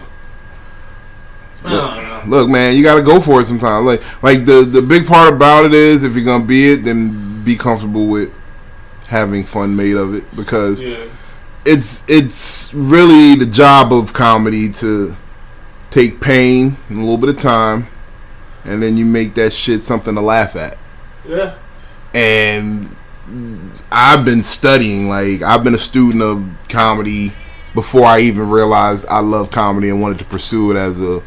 Look, man, you gotta go for it sometimes. Like the big part about it is, if you're gonna be it, then be comfortable with having fun made of it, because it's really the job of comedy to take pain and a little bit of time, and then you make that shit something to laugh at. Yeah. And I've been studying, I've been a student of comedy before I even realized I love comedy and wanted to pursue it as a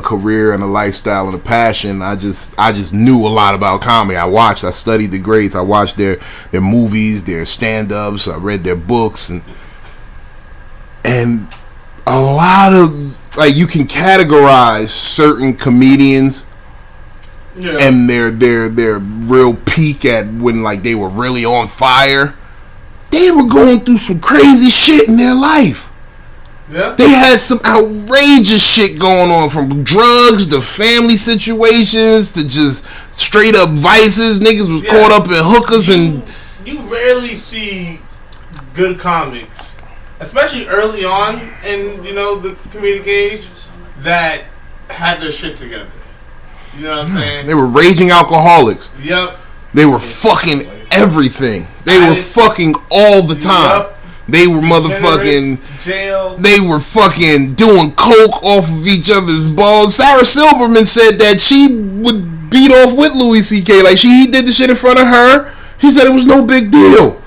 career and a lifestyle and a passion. I just knew a lot about comedy. I studied the greats. I watched their movies, their stand-ups. I read their books, and a lot of, you can categorize certain comedians and their real peak at when they were really on fire. They were going through some crazy shit in their life. Yeah. They had some outrageous shit going on, from drugs to family situations to just straight up vices. Niggas was caught up in hookers, and you rarely see good comics, especially early on in the comedic age, that had their shit together. You know what I'm saying? They were raging alcoholics. Yep. They were fucking everything. They were fucking all the time. Yep. They were motherfucking jail. They were fucking doing coke off of each other's balls. Sarah Silverman said that she would beat off with Louis C.K. He did the shit in front of her. She said it was no big deal.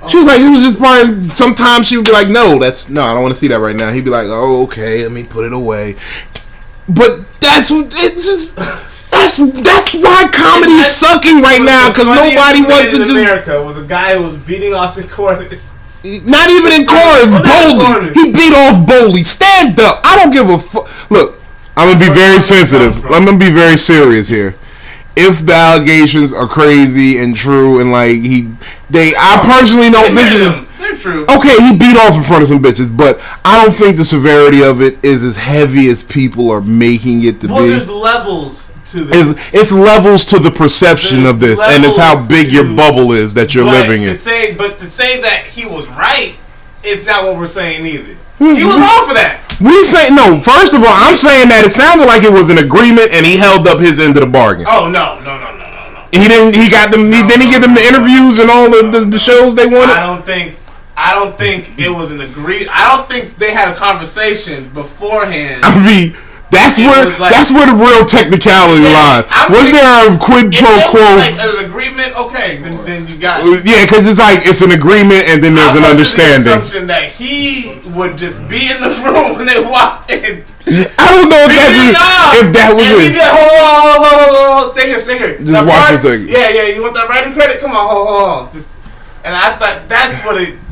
She was like, it was just probably, sometimes she would be like, no, I don't want to see that right now. He'd be like, oh, okay, let me put it away. But that's why comedy is sucking right now, because nobody wants to just. America was a guy who was beating off in corners. Not even in corners, boldly. He beat off boldly. Stand up. I don't give a fuck. Look, I'm gonna be very sensitive. I'm gonna be very serious here. If the allegations are crazy and true, and I personally know this is. They're true. Okay, he beat off in front of some bitches, but I don't think the severity of it is as heavy as people are making it to be. There's levels to this. It's levels to the perception of this, and it's how big your bubble is that you're living in. To say that he was right is not what we're saying either. He was wrong for that. We say no. First of all, I'm saying that it sounded like it was an agreement, and he held up his end of the bargain. Oh no. He didn't. He got them. Didn't he get them the interviews and all the shows they wanted? I don't think it was an agree. I don't think they had a conversation beforehand. I mean, that's where the real technicality lies. Was there a quid pro quo? An agreement, okay, then you got it. Yeah, because it's an agreement, and then there's an understanding. The assumption that he would just be in the room when they walked in. I don't know if that was it. Hold on. Stay here. Just watch a second. Yeah. You want that writing credit? Come on, hold on. And I thought that's what it.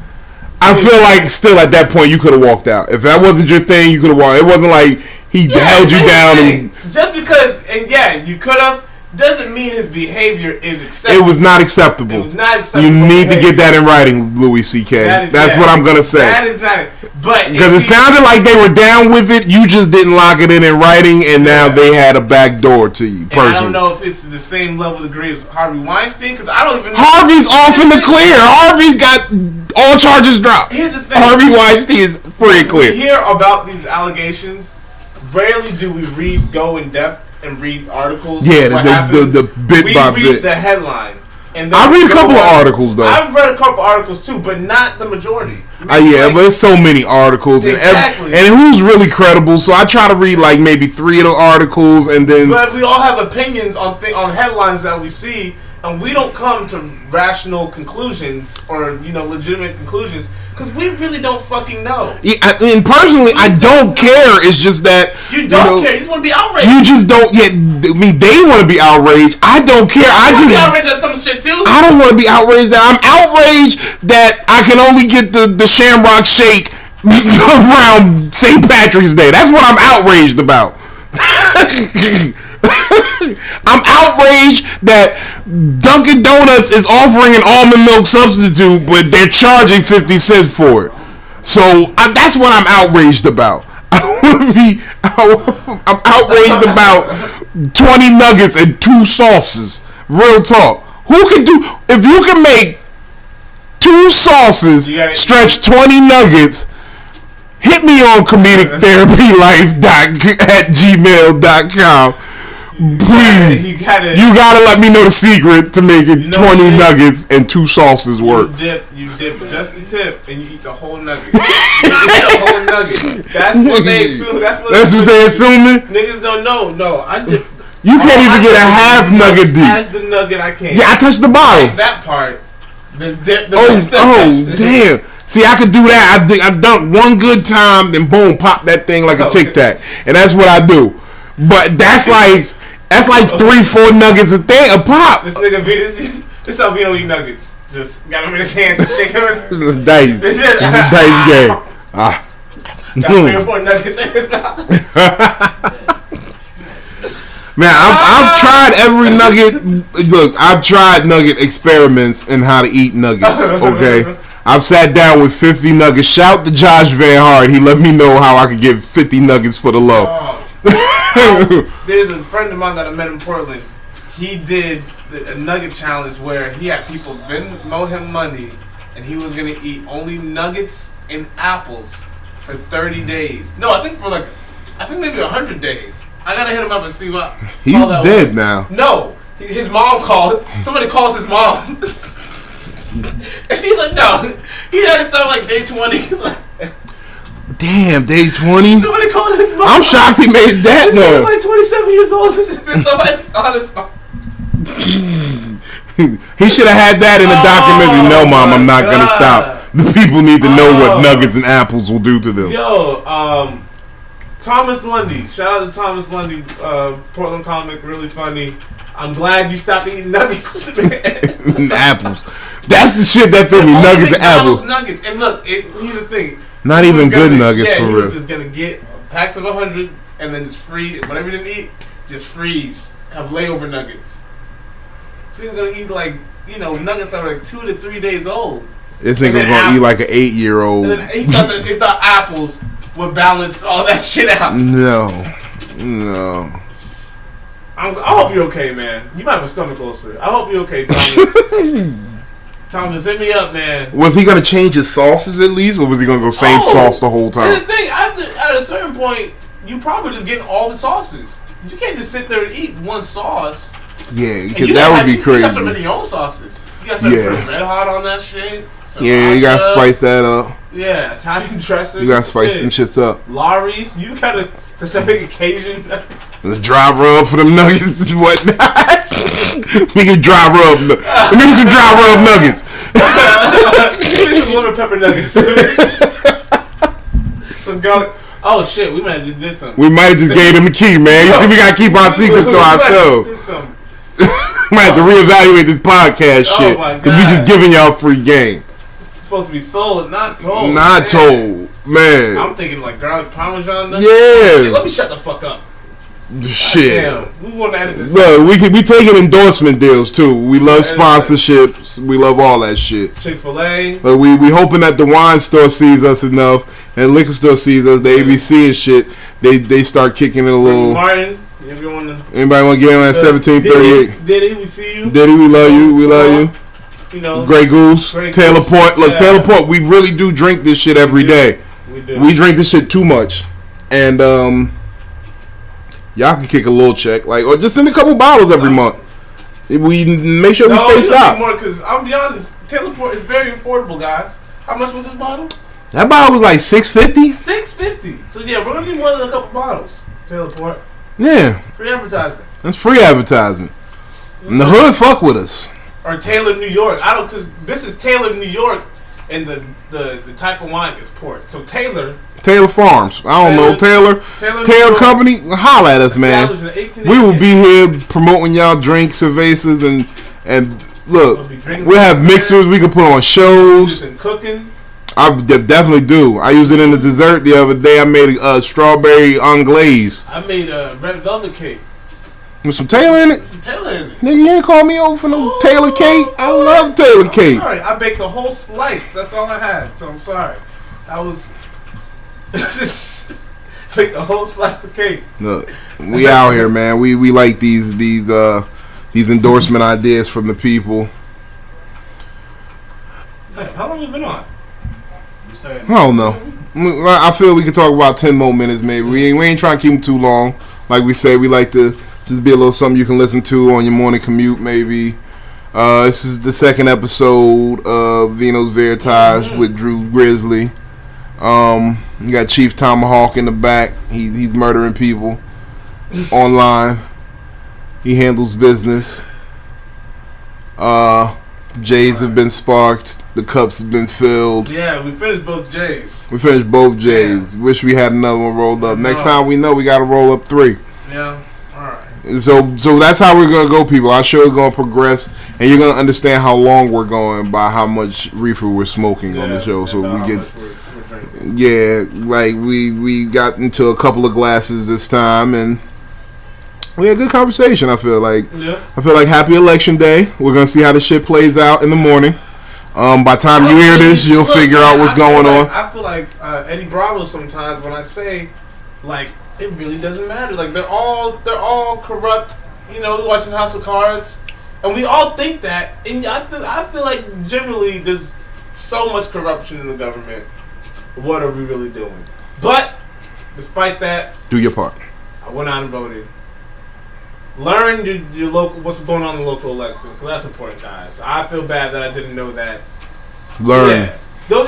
I feel like still at that point you could have walked out. If that wasn't your thing, you could have walked. It wasn't like he held you down. And just because, you could have, doesn't mean his behavior is acceptable. It was not acceptable. It was not acceptable. You need to get that in writing, Louis C.K. That's what I'm gonna say. That is not it. But because it sounded like they were down with it, you just didn't lock it in writing, and now they had a back door to you. Personally, I don't know if it's the same level of degree as Harvey Weinstein, because I don't even know. Harvey's off in the clear. Harvey got all charges dropped. Here's the thing. Harvey Weinstein is free and clear. We hear about these allegations. Rarely do we go in depth and read articles. Yeah, the bit by bit. We read the headline. And I read a couple of articles though. I've read a couple of articles too, but not the majority. But there's so many articles, exactly. and who's really credible? So I try to read like maybe 3 of the articles, and then. But we all have opinions on headlines that we see, and we don't come to rational conclusions or legitimate conclusions because we really don't fucking know. Yeah, personally, I don't care. It's just that you don't care. You just want to be outraged. You just don't. Yeah, they want to be outraged. I don't care. I just be outraged at some shit too. I don't want to be outraged that I'm outraged that I can only get the Shamrock Shake around St. Patrick's Day. That's what I'm outraged about. I'm outraged that Dunkin' Donuts is offering an almond milk substitute, but they're charging 50 cents for it. So that's what I'm outraged about. I'm outraged about 20 nuggets and 2 sauces. Real talk. Who can do? If you can make 2 sauces, stretch 20 nuggets. Hit me on ComedicTherapyLife@gmail.com. Please, you gotta let me know the secret to making 20 nuggets and 2 sauces work. You dip just the tip and you eat the whole nugget. You eat the whole nugget. That's what they assume. That's what they assuming. Niggas don't know. No, I dip. You can't even get a half nugget deep. That's the nugget I can. Yeah, I touched the bottom. Like that part. The Damn. See, I could do that. I dunk one good time, then boom, pop that thing like a Tic Tac, and that's what I do. But that's like 3-4 nuggets a pop. This nigga this how Vino eat nuggets. Just got him in his hands and shake him. This is a dice game. Got 3 or 4 nuggets in his mouth. Man, I've tried every nugget. Look, I've tried nugget experiments in how to eat nuggets. Okay. I've sat down with 50 nuggets. Shout to Josh Van Hart. He let me know how I could get 50 nuggets for the low. There's a friend of mine that I met in Portland. He did a nugget challenge where he had people Venmo him money, and he was gonna eat only nuggets and apples for 30 days. No, I think maybe 100 days. I gotta hit him up and see what. He's dead now. No, his mom called. Somebody called his mom. And she's like, no. He had it start like day 20. Damn, day 20? Somebody called his mom. I'm shocked he made that though. though. He's like 27 years old. Somebody called his mom. He should have had that in the documentary. No, Mom, I'm not going to stop. The people need to know what nuggets and apples will do to them. Yo, Thomas Lundy. Shout out to Thomas Lundy, Portland comic, really funny. I'm glad you stopped eating nuggets, man. Apples. That's the shit that threw me. Nuggets and apples. Nuggets. And look, here's the thing. Not even good nuggets for real. He was just gonna get packs of 100 and then just freeze whatever you didn't eat. Just freeze. Have layover nuggets. So he was gonna eat nuggets that are like 2 to 3 days old. This nigga was gonna eat like an 8-year-old. And then he thought apples would balance all that shit out. No. I hope you're okay, man. You might have a stomach ulcer. I hope you're okay, Thomas. Thomas, hit me up, man. Was he gonna change his sauces at least, or was he gonna go same sauce the whole time? And the thing, at a certain point, you probably just getting all the sauces. You can't just sit there and eat one sauce. Yeah, because that would be crazy. You got some of your own sauces. You got some put Red Hot on that shit. You gotta spice that up. Yeah, Italian dressing. You gotta spice them shits up. Lawry's, you gotta specific occasion. The dry rub for them nuggets and whatnot. Make it dry rub. Make some dry rub nuggets. Give me some lemon pepper nuggets. Some garlic. Oh shit, we might have just did something. We might have just gave them the key, man. You see, we gotta keep our secrets to ourselves. We might have to reevaluate this podcast shit. Because we just giving y'all free game. It's supposed to be sold, not told. Not told. Man. I'm thinking like garlic parmesan. Yeah. Shit, let me shut the fuck up. Shit. Damn, we want to edit this. Look, we taking endorsement deals too. We love sponsorships. We love all that shit. Chick-fil-A. But we hoping that the wine store sees us enough and liquor store sees us. The ABC and shit. They start kicking it a little. Martin, anybody want to get on at 1738? Diddy, we see you. Diddy, we love you. We love you. You know, Grey Goose, Taylor Point. Look, Taylor Point. We really do drink this shit every day. We do. We drink this shit too much, and y'all can kick a little check, like, or just send a couple bottles every month. We make sure we stay stocked. More because I'll be honest, Taylor Point is very affordable, guys. How much was this bottle? That bottle was like $6.50. $6.50. So yeah, we're gonna need more than a couple bottles. Taylor Point. Yeah. Free advertisement. That's free advertisement. And the hood fuck with us. Or Taylor, New York. Because this is Taylor, New York, and the type of wine is port. So Taylor Farms. I don't know. Taylor Company. Holla at us, man. We will be here promoting y'all drinks, cervezas, and look, we'll have mixers. We can put on shows. And cooking. I definitely do. I used it in the dessert the other day. I made a strawberry anglaise. I made a red velvet cake. With some Taylor in it? Nigga, you ain't call me over for no Taylor cake. I love Taylor cake. Sorry, I baked a whole slice. That's all I had. So I'm sorry. I was baked a whole slice of cake. Look, we out here, man. We like these endorsement ideas from the people. Hey, how long have you been on? I don't know. I feel we can talk about 10 more minutes, maybe. We ain't trying to keep them too long. Like we say, we like to just be a little something you can listen to on your morning commute, maybe. This is the second episode of Vino Veritas with Drew Grizzly. You got Chief Tomahawk in the back. He's murdering people online. He handles business. J's have been sparked. The cups have been filled. Yeah, we finished both J's. Yeah. Wish we had another one rolled up. Next time we know we got to roll up 3. Yeah. All right. So that's how we're gonna go, people. Our show is gonna progress, and you're gonna understand how long we're going by how much reefer we're smoking on the show. So we get, like we got into a couple of glasses this time, and we had a good conversation. I feel like happy election day. We're gonna see how the shit plays out in the morning. By the time you hear this, you'll figure out what's going on. I feel like Eddie Bravo sometimes when I say like. It really doesn't matter. Like they're all corrupt. You know, we're watching House of Cards, and we all think that. And I feel like generally there's so much corruption in the government. What are we really doing? But despite that, do your part. I went out and voted. Learn your local what's going on in the local elections because that's important, guys. I feel bad that I didn't know that. Learn. Yeah. Go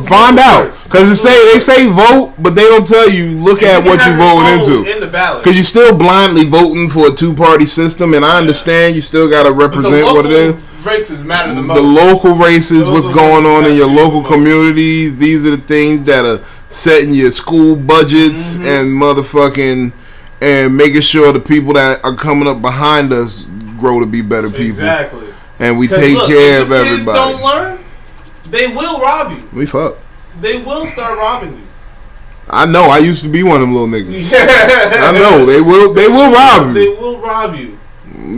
find out because they say vote, but they don't tell you look at what you voting into in the ballot because you're still blindly voting for a 2-party system, and I understand you still got to represent what it is. Races matter the most. The local races, what's going on in your local communities. These are the things that are setting your school budgets and motherfucking and making sure the people that are coming up behind us grow to be better people. Exactly. And we take care of everybody. Kids don't learn. They will rob you. We fuck. They will start robbing you. I know. I used to be one of them little niggas. I know. They will rob you. They will rob you.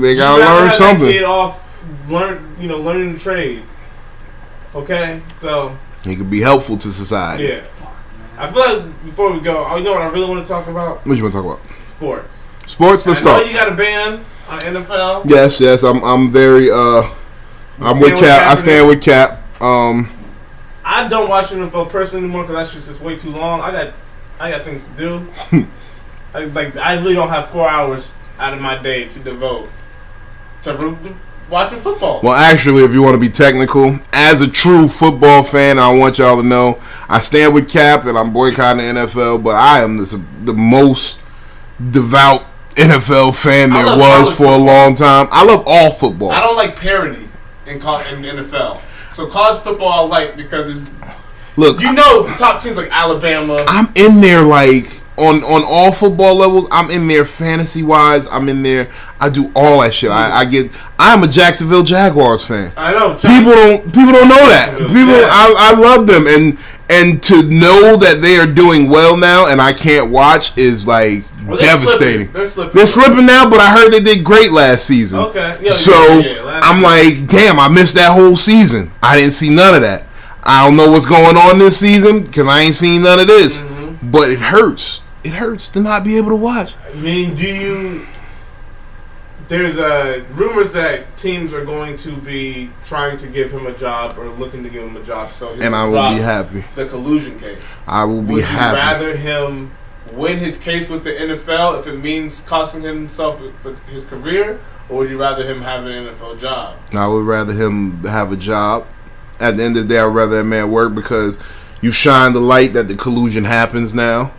They gotta learn something. Kid off, learning the trade. Okay, so he could be helpful to society. Yeah. I feel like before we go, you know what I really want to talk about? What you want to talk about? Sports. Let's start. I know you got a ban on NFL. Yes. I'm very. I'm with Cap. I stand with Cap. I don't watch NFL personally anymore because that shit's just way too long. I got things to do. I really don't have 4 hours out of my day to devote to watching football. Well, actually, if you want to be technical, as a true football fan, I want y'all to know I stand with Cap and I'm boycotting the NFL, but I am the most devout NFL fan there was for a long time. I love all football. I don't like parody in NFL. So college football I like because the top teams like Alabama. I'm in there like on all football levels. I'm in there fantasy wise. I'm in there. I do all that shit. I'm a Jacksonville Jaguars fan. I know. People don't know that. I love them And to know that they are doing well now and I can't watch is like devastating. They're slipping. They're slipping now, but I heard they did great last season. Okay. I'm like, damn, I missed that whole season. I didn't see none of that. I don't know what's going on this season because I ain't seen none of this. Mm-hmm. But it hurts. It hurts to not be able to watch. I mean, there's rumors that teams are going to be trying to give him a job or looking to give him a job, so and I will be happy. The collusion case. I will be happy. Would you rather him win his case with the NFL if it means costing himself his career, or would you rather him have an NFL job? I would rather him have a job. At the end of the day, I'd rather that man work because you shine the light that the collusion happens now.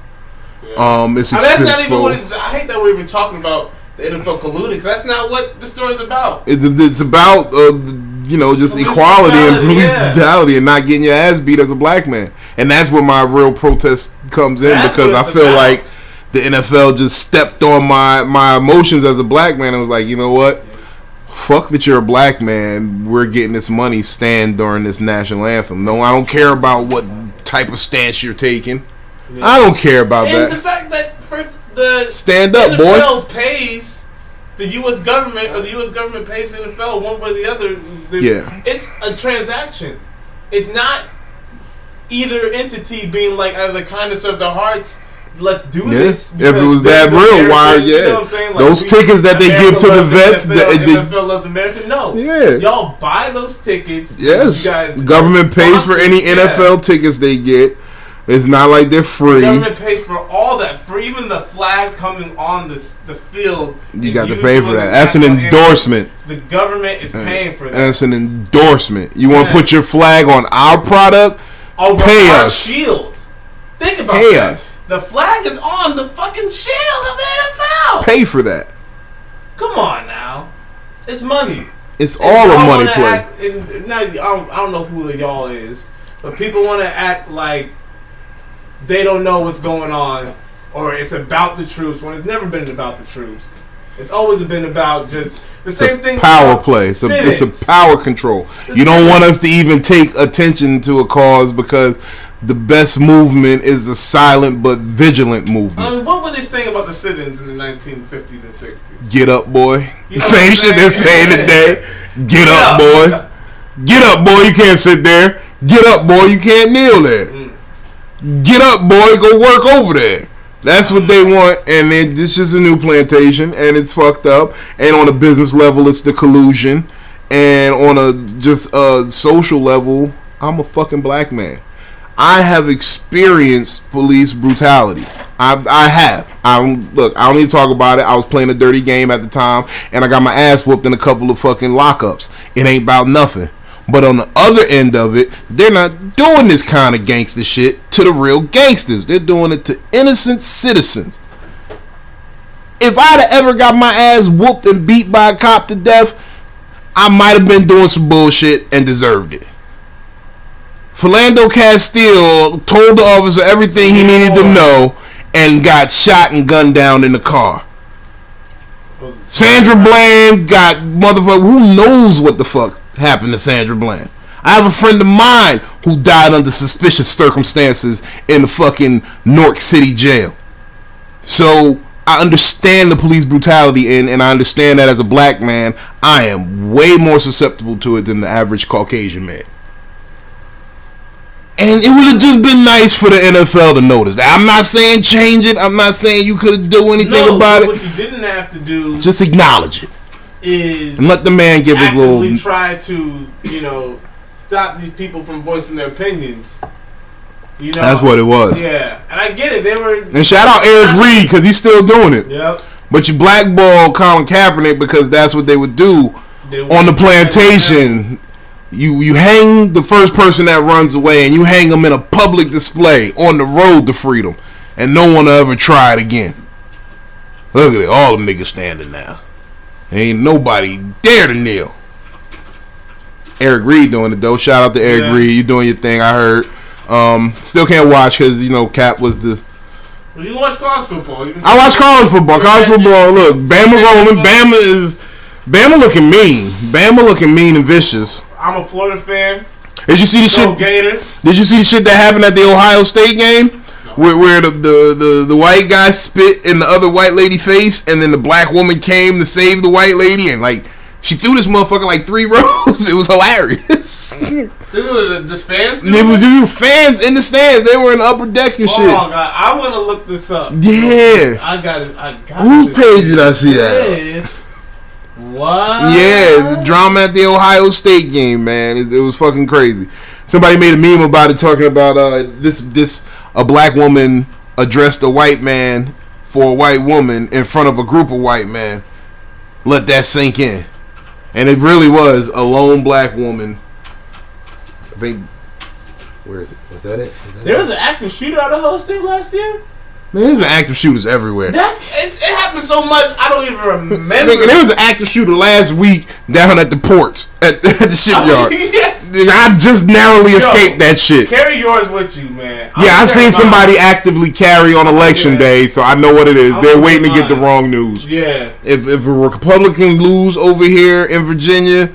Yeah. It's that's not even what I hate that we're even talking about the NFL colluding, because that's not what the story's about. It's about just police equality and police brutality and not getting your ass beat as a black man, and that's where my real protest comes in, because I feel like the NFL just stepped on my emotions as a black man and was like, you know what, fuck that you're a black man, we're getting this money, stand during this national anthem. No, I don't care about what type of stance you're taking. Yeah. I don't care about that. And the fact that the stand up, NFL pays the U.S. government, or the U.S. government pays the NFL one way or the other. It's a transaction. It's not either entity being like, out of the kindness of their hearts, let's do this. If it was that real, why? Yeah, you know what I'm saying? Like, those tickets that they give to the vets, the NFL loves America. No, y'all buy those tickets. Yes, government pays for any NFL tickets they get. It's not like they're free. The government pays for all that. For even the flag coming on the field. You got to pay for that. That's an endorsement. The government is paying for that. That's an endorsement. You want to put your flag on our product? Over pay our us. Shield. Think about pay that. Us. The flag is on the fucking shield of the NFL. Pay for that. Come on now. It's money. It's all a money play. I don't know who the y'all is, but people want to act like they don't know what's going on, or it's about the troops, when it's never been about the troops. It's always been about just the same thing. Power play. It's a power control. You don't want us to even take attention to a cause because the best movement is a silent but vigilant movement. What were they saying about the sit-ins in the 1950s and 60s? Get up, boy. Same shit they're saying today. Get up, boy. Get up, boy. You can't sit there. Get up, boy. You can't kneel there. Get up, boy. Go work over there. That's what they want, and it's just a new plantation, and it's fucked up. And on a business level, it's the collusion, and on a social level, I'm a fucking black man. I have experienced police brutality. I have. Look, I don't need to talk about it. I was playing a dirty game at the time, and I got my ass whooped in a couple of fucking lockups. It ain't about nothing. But on the other end of it, they're not doing this kind of gangster shit to the real gangsters. They're doing it to innocent citizens. If I'd have ever got my ass whooped and beat by a cop to death, I might have been doing some bullshit and deserved it. Philando Castile told the officer everything he needed to know and got shot and gunned down in the car. Sandra Bland got motherfucker. Who knows what the fuck happened to Sandra Bland? I have a friend of mine who died under suspicious circumstances in the fucking Newark City jail. So I understand the police brutality, and I understand that as a black man, I am way more susceptible to it than the average Caucasian man. And it would have just been nice for the NFL to notice that. I'm not saying change it. I'm not saying you couldn't do anything about it. What you didn't have to do, just acknowledge it, and let the man give his little. Try to stop these people from voicing their opinions. That's what it was. Yeah, and I get it. They were. And shout out Eric Reed because he's still doing it. Yep. But you blackball Colin Kaepernick because that's what they would do on the plantation. You hang the first person that runs away, and you hang them in a public display on the road to freedom, and no one will ever try it again. Look at it, all the niggas standing now. Ain't nobody dare to kneel. Eric Reed doing it though. Shout out to Eric Reed. You doing your thing. I heard. Still can't watch because Cap was the. Well, you watch college football. I watch college football. College football. Look, Bama rolling. Bama looking mean. Bama looking mean and vicious. I'm a Florida fan. Did you see the shit? Gators. Did you see the shit that happened at the Ohio State game? Where the white guy spit in the other white lady face, and then the black woman came to save the white lady, and like she threw this motherfucker like 3 rows. It was hilarious. This was just fans. There were fans in the stands. They were in the upper deck and shit. Oh god, I want to look this up. Yeah, I got it. Whose page did I see that? What? Yeah, the drama at the Ohio State game, man. It was fucking crazy. Somebody made a meme about it, talking about a black woman addressed a white man for a white woman in front of a group of white men. Let that sink in. And it really was a lone black woman. I think. Where is it? Was that it? There was an active shooter at Ohio State last year? Man, there's been active shooters everywhere. It happened so much, I don't even remember. There was an active shooter last week down at the ports, at the shipyard. Yes. I just narrowly escaped that shit. Carry yours with you, man. I seen somebody actively carry on election day, so I know what it is. They're waiting to get the wrong news. Yeah. If a Republican lose over here in Virginia,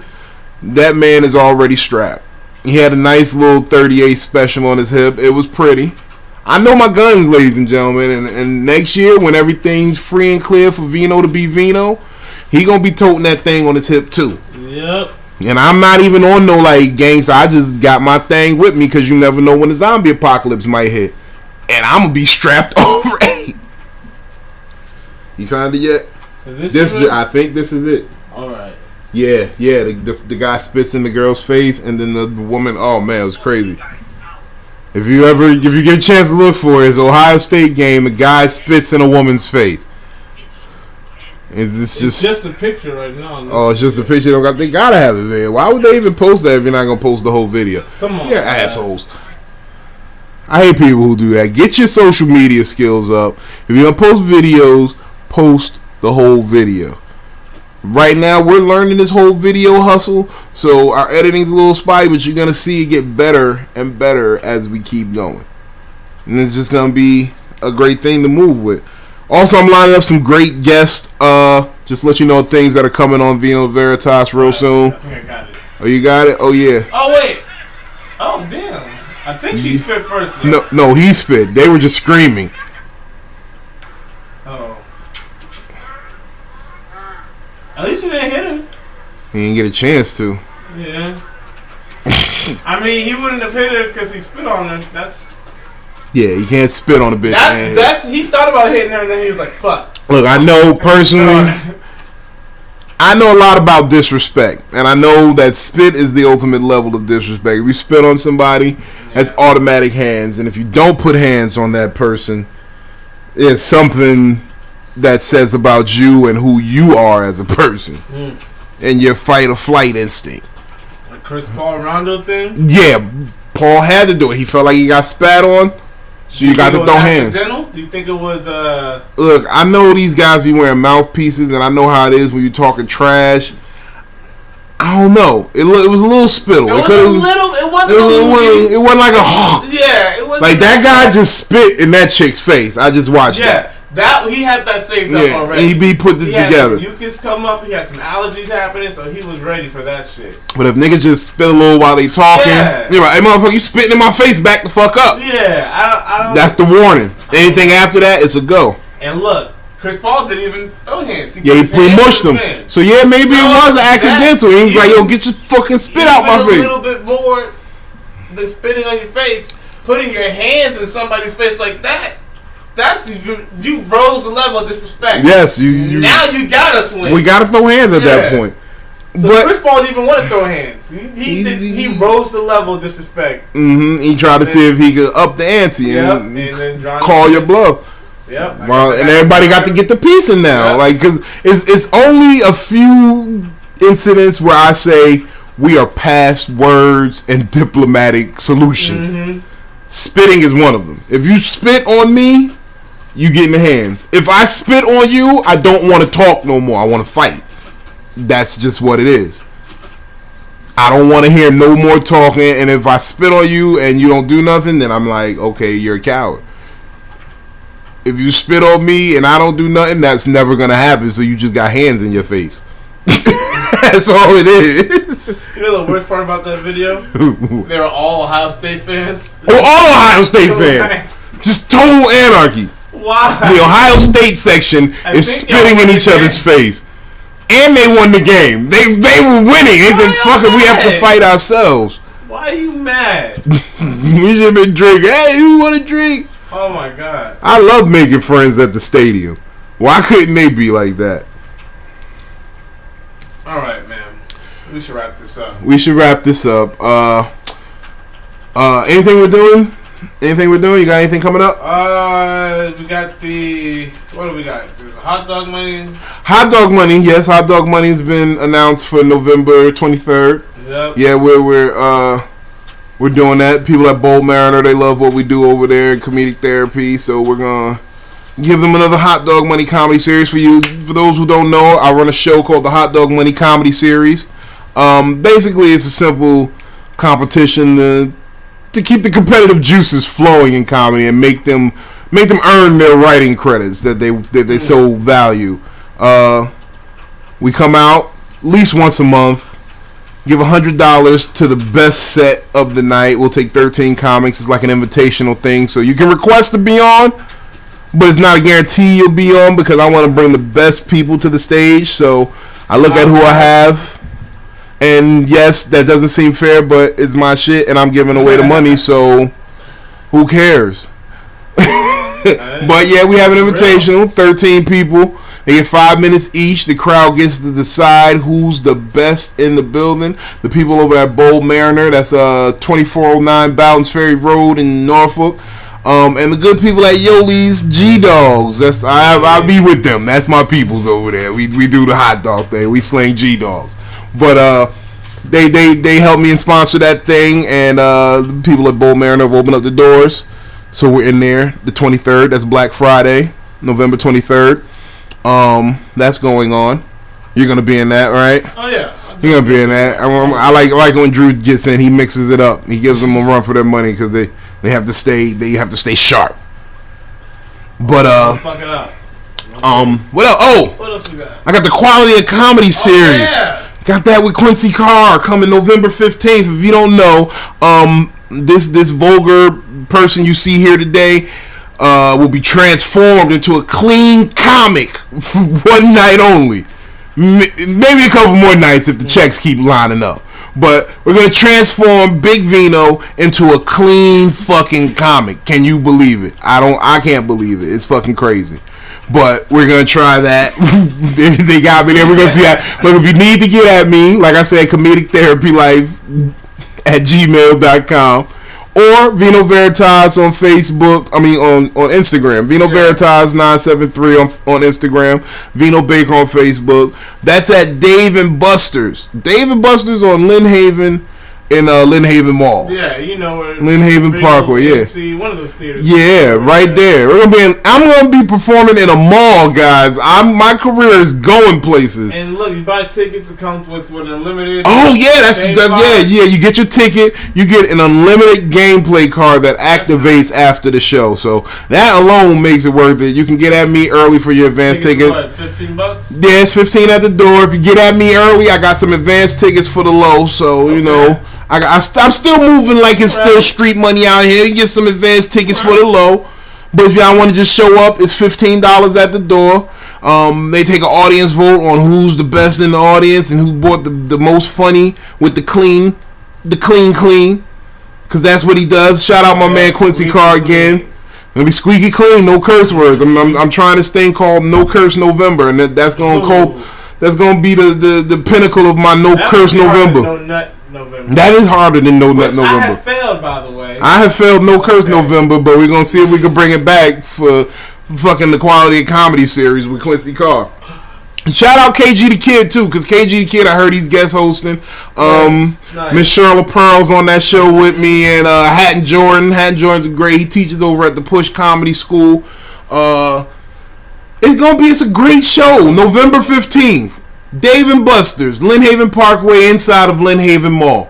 that man is already strapped. He had a nice little 38 special on his hip. It was pretty. I know my guns, ladies and gentlemen, and next year when everything's free and clear for Vino to be Vino, he gonna be toting that thing on his hip too. Yep. And I'm not even on no like gangster. I just got my thing with me because you never know when the zombie apocalypse might hit, and I'm gonna be strapped over it. You found it yet? I think this is it. All right. Yeah. The guy spits in the girl's face, and then the woman. Oh man, it was crazy. If you get a chance to look for it, it's Ohio State game. The guy spits in a woman's face. It's just a picture right now. Oh, it's just a picture. They gotta have it, man. Why would they even post that if you're not gonna post the whole video? Come on, you're assholes. I hate people who do that. Get your social media skills up. If you're gonna post videos, post the whole video. Right now, we're learning this whole video hustle, so our editing's a little spotty, but you're going to see it get better and better as we keep going. And it's just going to be a great thing to move with. Also, I'm lining up some great guests. Just to let you know things that are coming on Vino Veritas real soon. I think I got it. Oh, you got it? Oh, yeah. Oh, wait. Oh, damn. I think she spit first. Though. No, he spit. They were just screaming. Oh. At least you didn't hit her. He didn't get a chance to. Yeah. I mean, he wouldn't have hit her because he spit on her. Yeah, you can't spit on a bitch. He thought about hitting her and then he was like, fuck. Look, I know personally, I know a lot about disrespect. And I know that spit is the ultimate level of disrespect. If you spit on somebody, that's automatic hands. And if you don't put hands on that person, it's something that says about you and who you are as a person. And your fight or flight instinct. Like Chris Paul Rondo thing? Yeah, Paul had to do it. He felt like he got spat on. So you got to throw hands. Do you think it was Look, I know these guys be wearing mouthpieces, and I know how it is when you're talking trash. I don't know. It was a little spittle. It wasn't like a yeah, it was like that guy just spit in that chick's face. I just watched that. That he had that saved up already. He put it together. He had some mucus come up. He had some allergies happening, so he was ready for that shit. But if niggas just spit a little while they talking, you're like, hey motherfucker, you spitting in my face, back the fuck up. Yeah, I don't. That's the warning. Anything after that, it's a go. And look, Chris Paul didn't even throw hands. He mushed them. So yeah, maybe it was accidental. He was like, yo, get your fucking spit out my face. A little bit more than spitting on your face, putting your hands in somebody's face like that. You rose the level of disrespect. Yes, now you gotta swing. We gotta throw hands at that point. So but Chris Paul didn't even want to throw hands. He rose the level of disrespect. He tried to see if he could up the ante and then call your bluff. Yep. Well, and everybody got to get the piece in now, because it's only a few incidents where I say we are past words and diplomatic solutions. Spitting is one of them. If you spit on me, you get in the hands. If I spit on you, I don't want to talk no more. I want to fight. That's just what it is. I don't want to hear no more talking. And if I spit on you and you don't do nothing, then I'm like, okay, you're a coward. If you spit on me and I don't do nothing, that's never going to happen. So you just got hands in your face. That's all it is. You know the worst part about that video? They were all Ohio State fans. Oh, all Ohio State fans. Just total anarchy. Why? The Ohio State section is spitting in each other's face. And they won the game. They were winning. They said, fuck it, we have to fight ourselves. Why are you mad? We should have been drinking. Hey, who want to drink? Oh my God. I love making friends at the stadium. Why couldn't they be like that? Alright, man. We should wrap this up. Anything we're doing? You got anything coming up? We got what do we got? Hot dog money. Hot dog money, yes. Hot dog money's been announced for November 23rd. Yep. Yeah, we're doing that. People at Bold Mariner, they love what we do over there in Comedic Therapy, so we're gonna give them another Hot Dog Money comedy series for you. For those who don't know, I run a show called the Hot Dog Money Comedy Series. Basically, it's a simple competition to keep the competitive juices flowing in comedy and make them earn their writing credits that they so value. We come out at least once a month. Give $100 to the best set of the night. We'll take 13 comics. It's like an invitational thing, so you can request to be on, but it's not a guarantee you'll be on because I want to bring the best people to the stage. So I look at who I have, and yes, that doesn't seem fair, but it's my shit, and I'm giving away the money, so who cares? But yeah, we have an invitational, 13 people. They get 5 minutes each. The crowd gets to decide who's the best in the building. The people over at Bold Mariner, that's 2409 Bowden's Ferry Road in Norfolk. And the good people at Yoli's G-Dogs. I'll be with them. That's my peoples over there. We do the hot dog thing. We sling G-Dogs. But they help me and sponsor that thing, and the people at Bold Mariner have opened up the doors. So we're in there the 23rd. That's Black Friday, November 23rd. That's going on. You're gonna be in that, right? Oh yeah. You're gonna be in that. I like when Drew gets in. He mixes it up. He gives them a run for their money because they have to stay. They have to stay sharp. But fuck it up. What else? Oh, What else we got? I got the Quality of Comedy series. Yeah. Got that with Quincy Carr coming November 15th. If you don't know, this vulgar person you see here today will be transformed into a clean comic for one night only. Maybe a couple more nights if the checks keep lining up. But we're going to transform Big Vino into a clean fucking comic. Can you believe it? I can't believe it. It's fucking crazy. But we're going to try that. They got me there. We're going to see that. But if you need to get at me, like I said, ComedicTherapyLife at gmail.com. Or Vino Veritas on Facebook. On Instagram. Vino Veritas 973 on Instagram. Vino Baker on Facebook. That's at Dave and Buster's. Dave and Buster's on Lynn Haven in Lynn Haven Mall. Yeah, you know where. Lynn Haven Parkway. Yeah. See one of those theaters. Yeah, right there. I'm gonna be performing in a mall, guys. My career is going places. And look, you buy tickets. It comes with an unlimited. Oh yeah, that's yeah. You get your ticket. You get an unlimited gameplay card that activates after the show. So that alone makes it worth it. You can get at me early for your advance tickets. What, $15? Yeah, it's $15 at the door. If you get at me early, I got some advance tickets for the low. So you know. I'm still moving like it's still street money out here. You get some advance tickets for the low. But if y'all want to just show up, it's $15 at the door. They take an audience vote on who's the best in the audience and who bought the most funny with the clean. Because that's what he does. Shout out my man Quincy Carr again. Gonna be squeaky clean, no curse words. I'm trying this thing called No Curse November, and that's gonna be the pinnacle of my No Curse November. No Nut November. That is harder than No Nut November. I have failed, by the way. I have failed No Curse November, but we're gonna see if we can bring it back for fucking the Quality of Comedy series with Quincy Carr. Shout out KG the Kid too, because KG the Kid, I heard he's guest hosting. Nice. Miss Shirley Pearl's on that show with me, and Hatton Jordan. Hatton Jordan's great. He teaches over at the Push Comedy School. It's a great show. November 15th. Dave and Buster's, Lynn Haven Parkway, inside of Lynn Haven Mall.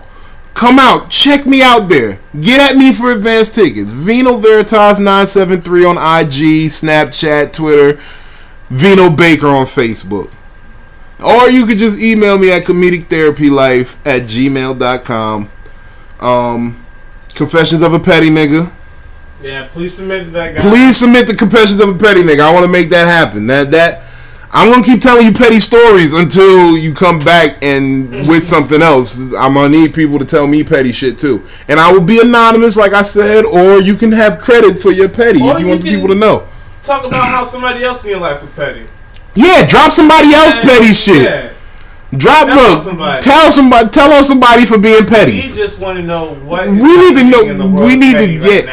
Come out, check me out there. Get at me for advance tickets. Vino Veritas 973 on IG, Snapchat, Twitter. Vino Baker on Facebook. Or you could just email me at ComedicTherapyLife@gmail.com. Confessions of a Petty Nigga. Yeah, please submit that guy. Please submit the Confessions of a Petty Nigga. I want to make that happen. That I'm gonna keep telling you petty stories until you come back and with something else. I'm gonna need people to tell me petty shit too, and I will be anonymous, like I said, or you can have credit for your petty if you want people to know. Talk about how somebody else in your life was petty. Yeah, drop somebody else petty shit. Yeah. Tell on somebody for being petty. We just want to know what we need to know. We need to get.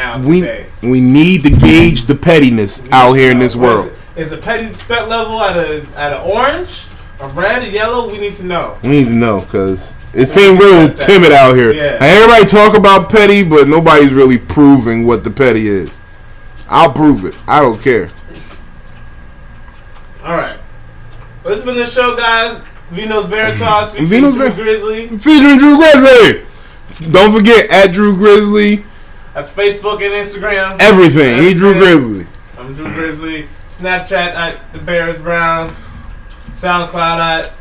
We need to gauge the pettiness out here in this world. Is the petty threat level at a orange, a red, a yellow? We need to know. We need to know because it seems real timid out here. Yeah. Everybody talk about petty, but nobody's really proving what the petty is. I'll prove it. I don't care. All right. Well, this has been the show, guys. Vino Veritas featuring Drew Grizzly. Featuring Drew Grizzly. Don't forget, at Drew Grizzly. That's Facebook and Instagram. Everything. He Drew Grizzly. I'm Drew Grizzly. Snapchat at The Bears Brown. SoundCloud at...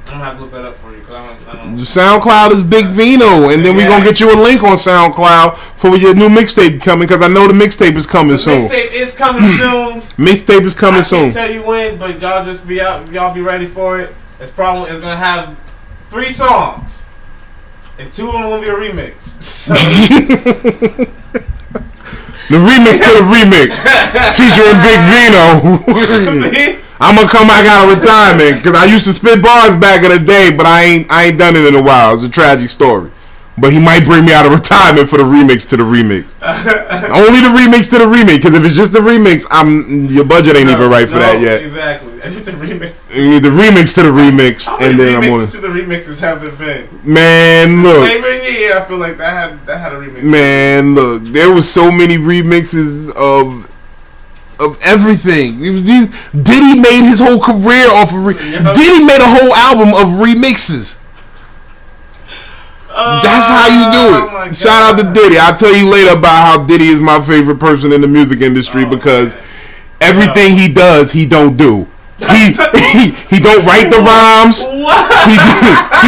I'm going to have to look that up for you. Cause I don't SoundCloud is Big Vino. And then we're going to get you a link on SoundCloud for your new mixtape coming. Because I know the mixtape is coming soon. The mixtape is coming soon. Mixtape is coming soon. I can't tell you when, but y'all just be out. Y'all be ready for it. It's going to have 3 songs. And 2 of them will be a remix. So. The remix to the remix. Featuring Big Vino. I'm going to come back out of retirement. Because I used to spit bars back in the day, but I ain't done it in a while. It's a tragic story. But he might bring me out of retirement for the remix to the remix. Only the remix to the remix. Because if it's just the remix, your budget ain't even right for that yet. Exactly. I need the remix. You need the remix to the remix. How many remixes to the remixes have there been? Man, look. Favorite year, I feel like that had a remix. Man, look. There was so many remixes of everything. Diddy made his whole career off of Diddy made a whole album of remixes. That's how you do it. Shout out to Diddy. I'll tell you later about how Diddy is my favorite person in the music industry because everything he does, he don't do. He don't write the rhymes. He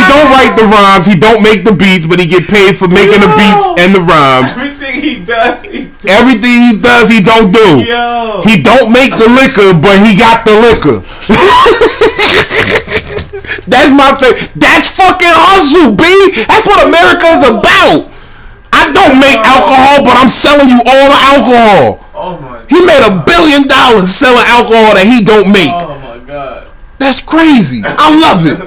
don't write the rhymes. He don't make the beats, but he get paid for making the beats and the rhymes. Everything he does, he don't do. Yo. He don't make the liquor, but he got the liquor. That's my favorite. That's fucking hustle, B. That's what America is about. I don't make alcohol, but I'm selling you all the alcohol. Oh my God. He made $1 billion selling alcohol that he don't make. Oh my God. That's crazy. I love it.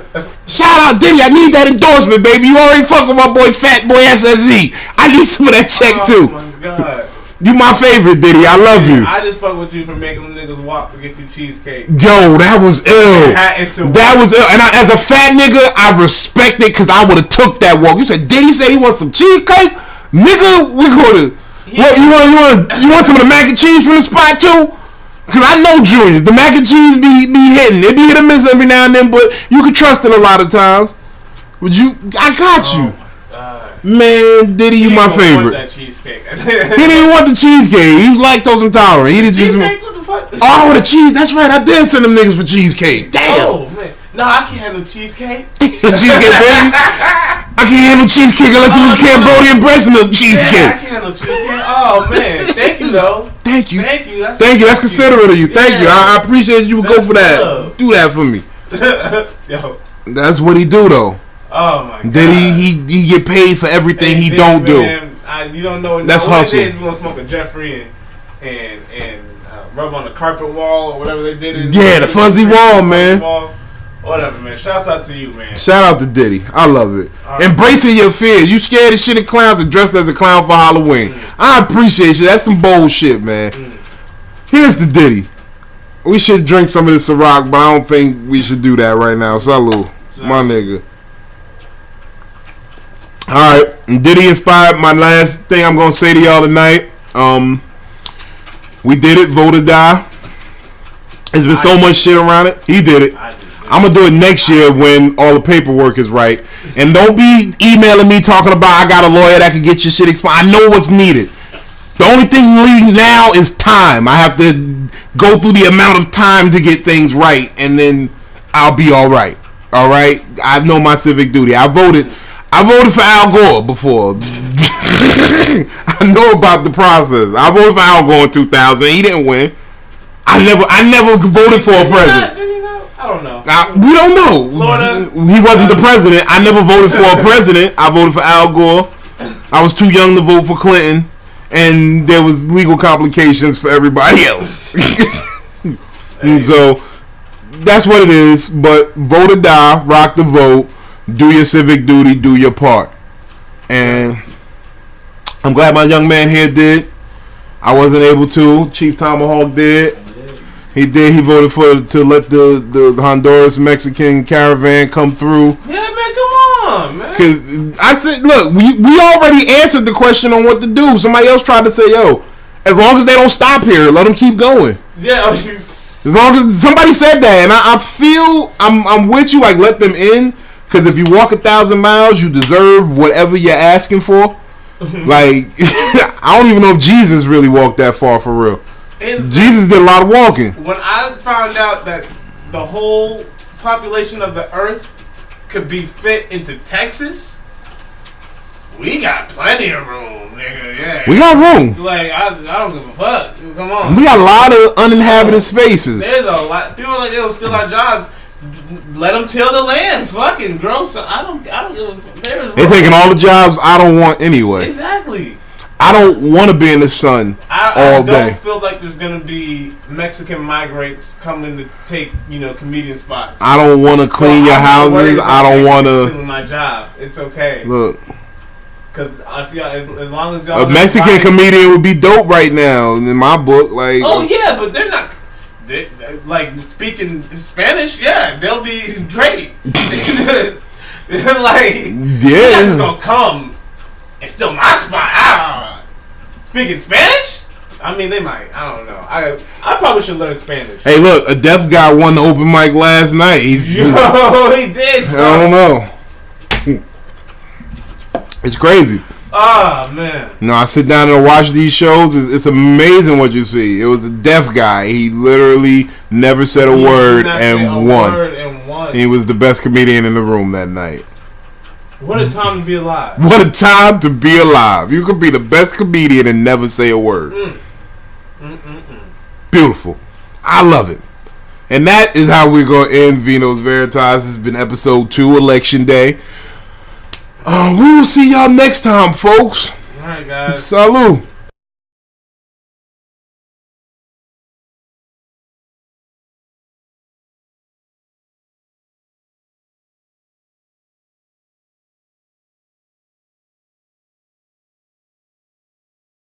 Shout out Diddy. I need that endorsement, baby. You already fuck with my boy Fat Boy SSE. I need some of that check too. Oh my God. You my favorite, Diddy. I love you. I just fuck with you for making them niggas walk to get you cheesecake. Yo, that was ill. That was ill. And as a fat nigga, I respect it because I would have took that walk. You said Diddy said he wants some cheesecake? Nigga, we gonna... What, you want some of the mac and cheese from the spot too? Because I know Junior. The mac and cheese be hitting. It be hit or miss every now and then, but you can trust it a lot of times. I got you. Man, Diddy, you my favorite. That cheesecake. He didn't even want the cheesecake. He was lactose intolerant. He did just. What the fuck? Oh, I want a cheese. That's right. I did send them niggas for cheesecake. Damn. Oh man, no, I can't handle cheesecake. Cheesecake, baby. I can't handle cheesecake unless it was Cambodian breast milk cheesecake. Yeah, I can't handle cheesecake. Oh man, thank you though. Thank you. Thank you. That's considerate of you. Thank you. I appreciate you would go for that. Love. Do that for me. Yo. That's what he do though. Oh my God. Did he get paid for everything he don't do? You don't know. That's hustle. We gonna smoke a Jeffrey and rub on the carpet wall or whatever they did. The fuzzy wall, man. Whatever, man. Shouts out to you, man. Shout out to Diddy. I love it. Embracing your fears. You scared of shit of clowns and dressed as a clown for Halloween. I appreciate you. That's some bold shit, man. Here's the Diddy. We should drink some of this Ciroc, but I don't think we should do that right now. Salud, my nigga. Alright, Diddy inspired my last thing I'm gonna say to y'all tonight. We did it, vote or die. There's been so much shit around it. He did it. I'm gonna do it next year when all the paperwork is right. And don't be emailing me talking about I got a lawyer that can get your shit expired. I know what's needed. The only thing you need now is time. I have to go through the amount of time to get things right, and then I'll be all right. All right, I know my civic duty. I voted for Al Gore before. I know about the process. I voted for Al Gore in 2000. He didn't win. I never voted for a president. Did he not? I don't know. We don't know. Florida. He wasn't the president. I never voted for a president. I voted for Al Gore. I was too young to vote for Clinton, and there was legal complications for everybody else. Hey. So that's what it is. But vote or die. Rock the vote. Do your civic duty. Do your part. And I'm glad my young man here did. I wasn't able to. Chief Tomahawk did. He did. He voted to let the Honduras Mexican caravan come through. Yeah, man, come on, man. Cause I said, look, we already answered the question on what to do. Somebody else tried to say, yo, as long as they don't stop here, let them keep going. Yeah. As long as somebody said that, and I feel I'm with you. Like, let them in, because if you walk 1,000 miles, you deserve whatever you're asking for. Like, I don't even know if Jesus really walked that far for real. And Jesus did a lot of walking. When I found out that the whole population of the earth could be fit into Texas, we got plenty of room, nigga. Yeah, we got room. Like, I don't give a fuck. Come on. We got a lot of uninhabited spaces. There's a lot. People are like, it'll steal our jobs. Let them till the land. Fucking gross. I don't give a fuck. They're taking all the jobs I don't want anyway. Exactly. I don't want to be in the sun all day. I don't feel like there's going to be Mexican migrants coming to take, comedian spots. I don't want to clean your houses. I don't want to stealing my job. It's okay. Look. Because I feel as long as y'all... A Mexican comedian would be dope right now in my book. Like, oh, yeah, but they're not... They're, like, speaking Spanish, yeah, they'll be great. They're like... Yeah. You're not just going to come... It's still my spot. Speaking Spanish? I mean, they might. I don't know. I probably should learn Spanish. Hey, look, a deaf guy won the open mic last night. He did. I don't know. It's crazy. Oh, man. No, I sit down and watch these shows. It's amazing what you see. It was a deaf guy. He literally never said a word and won. He was the best comedian in the room that night. What a time to be alive. What a time to be alive. You could be the best comedian and never say a word. Beautiful. I love it. And that is how we're going to end Vino Veritas. This has been episode 2, Election Day. We will see y'all next time, folks. All right, guys. Salud.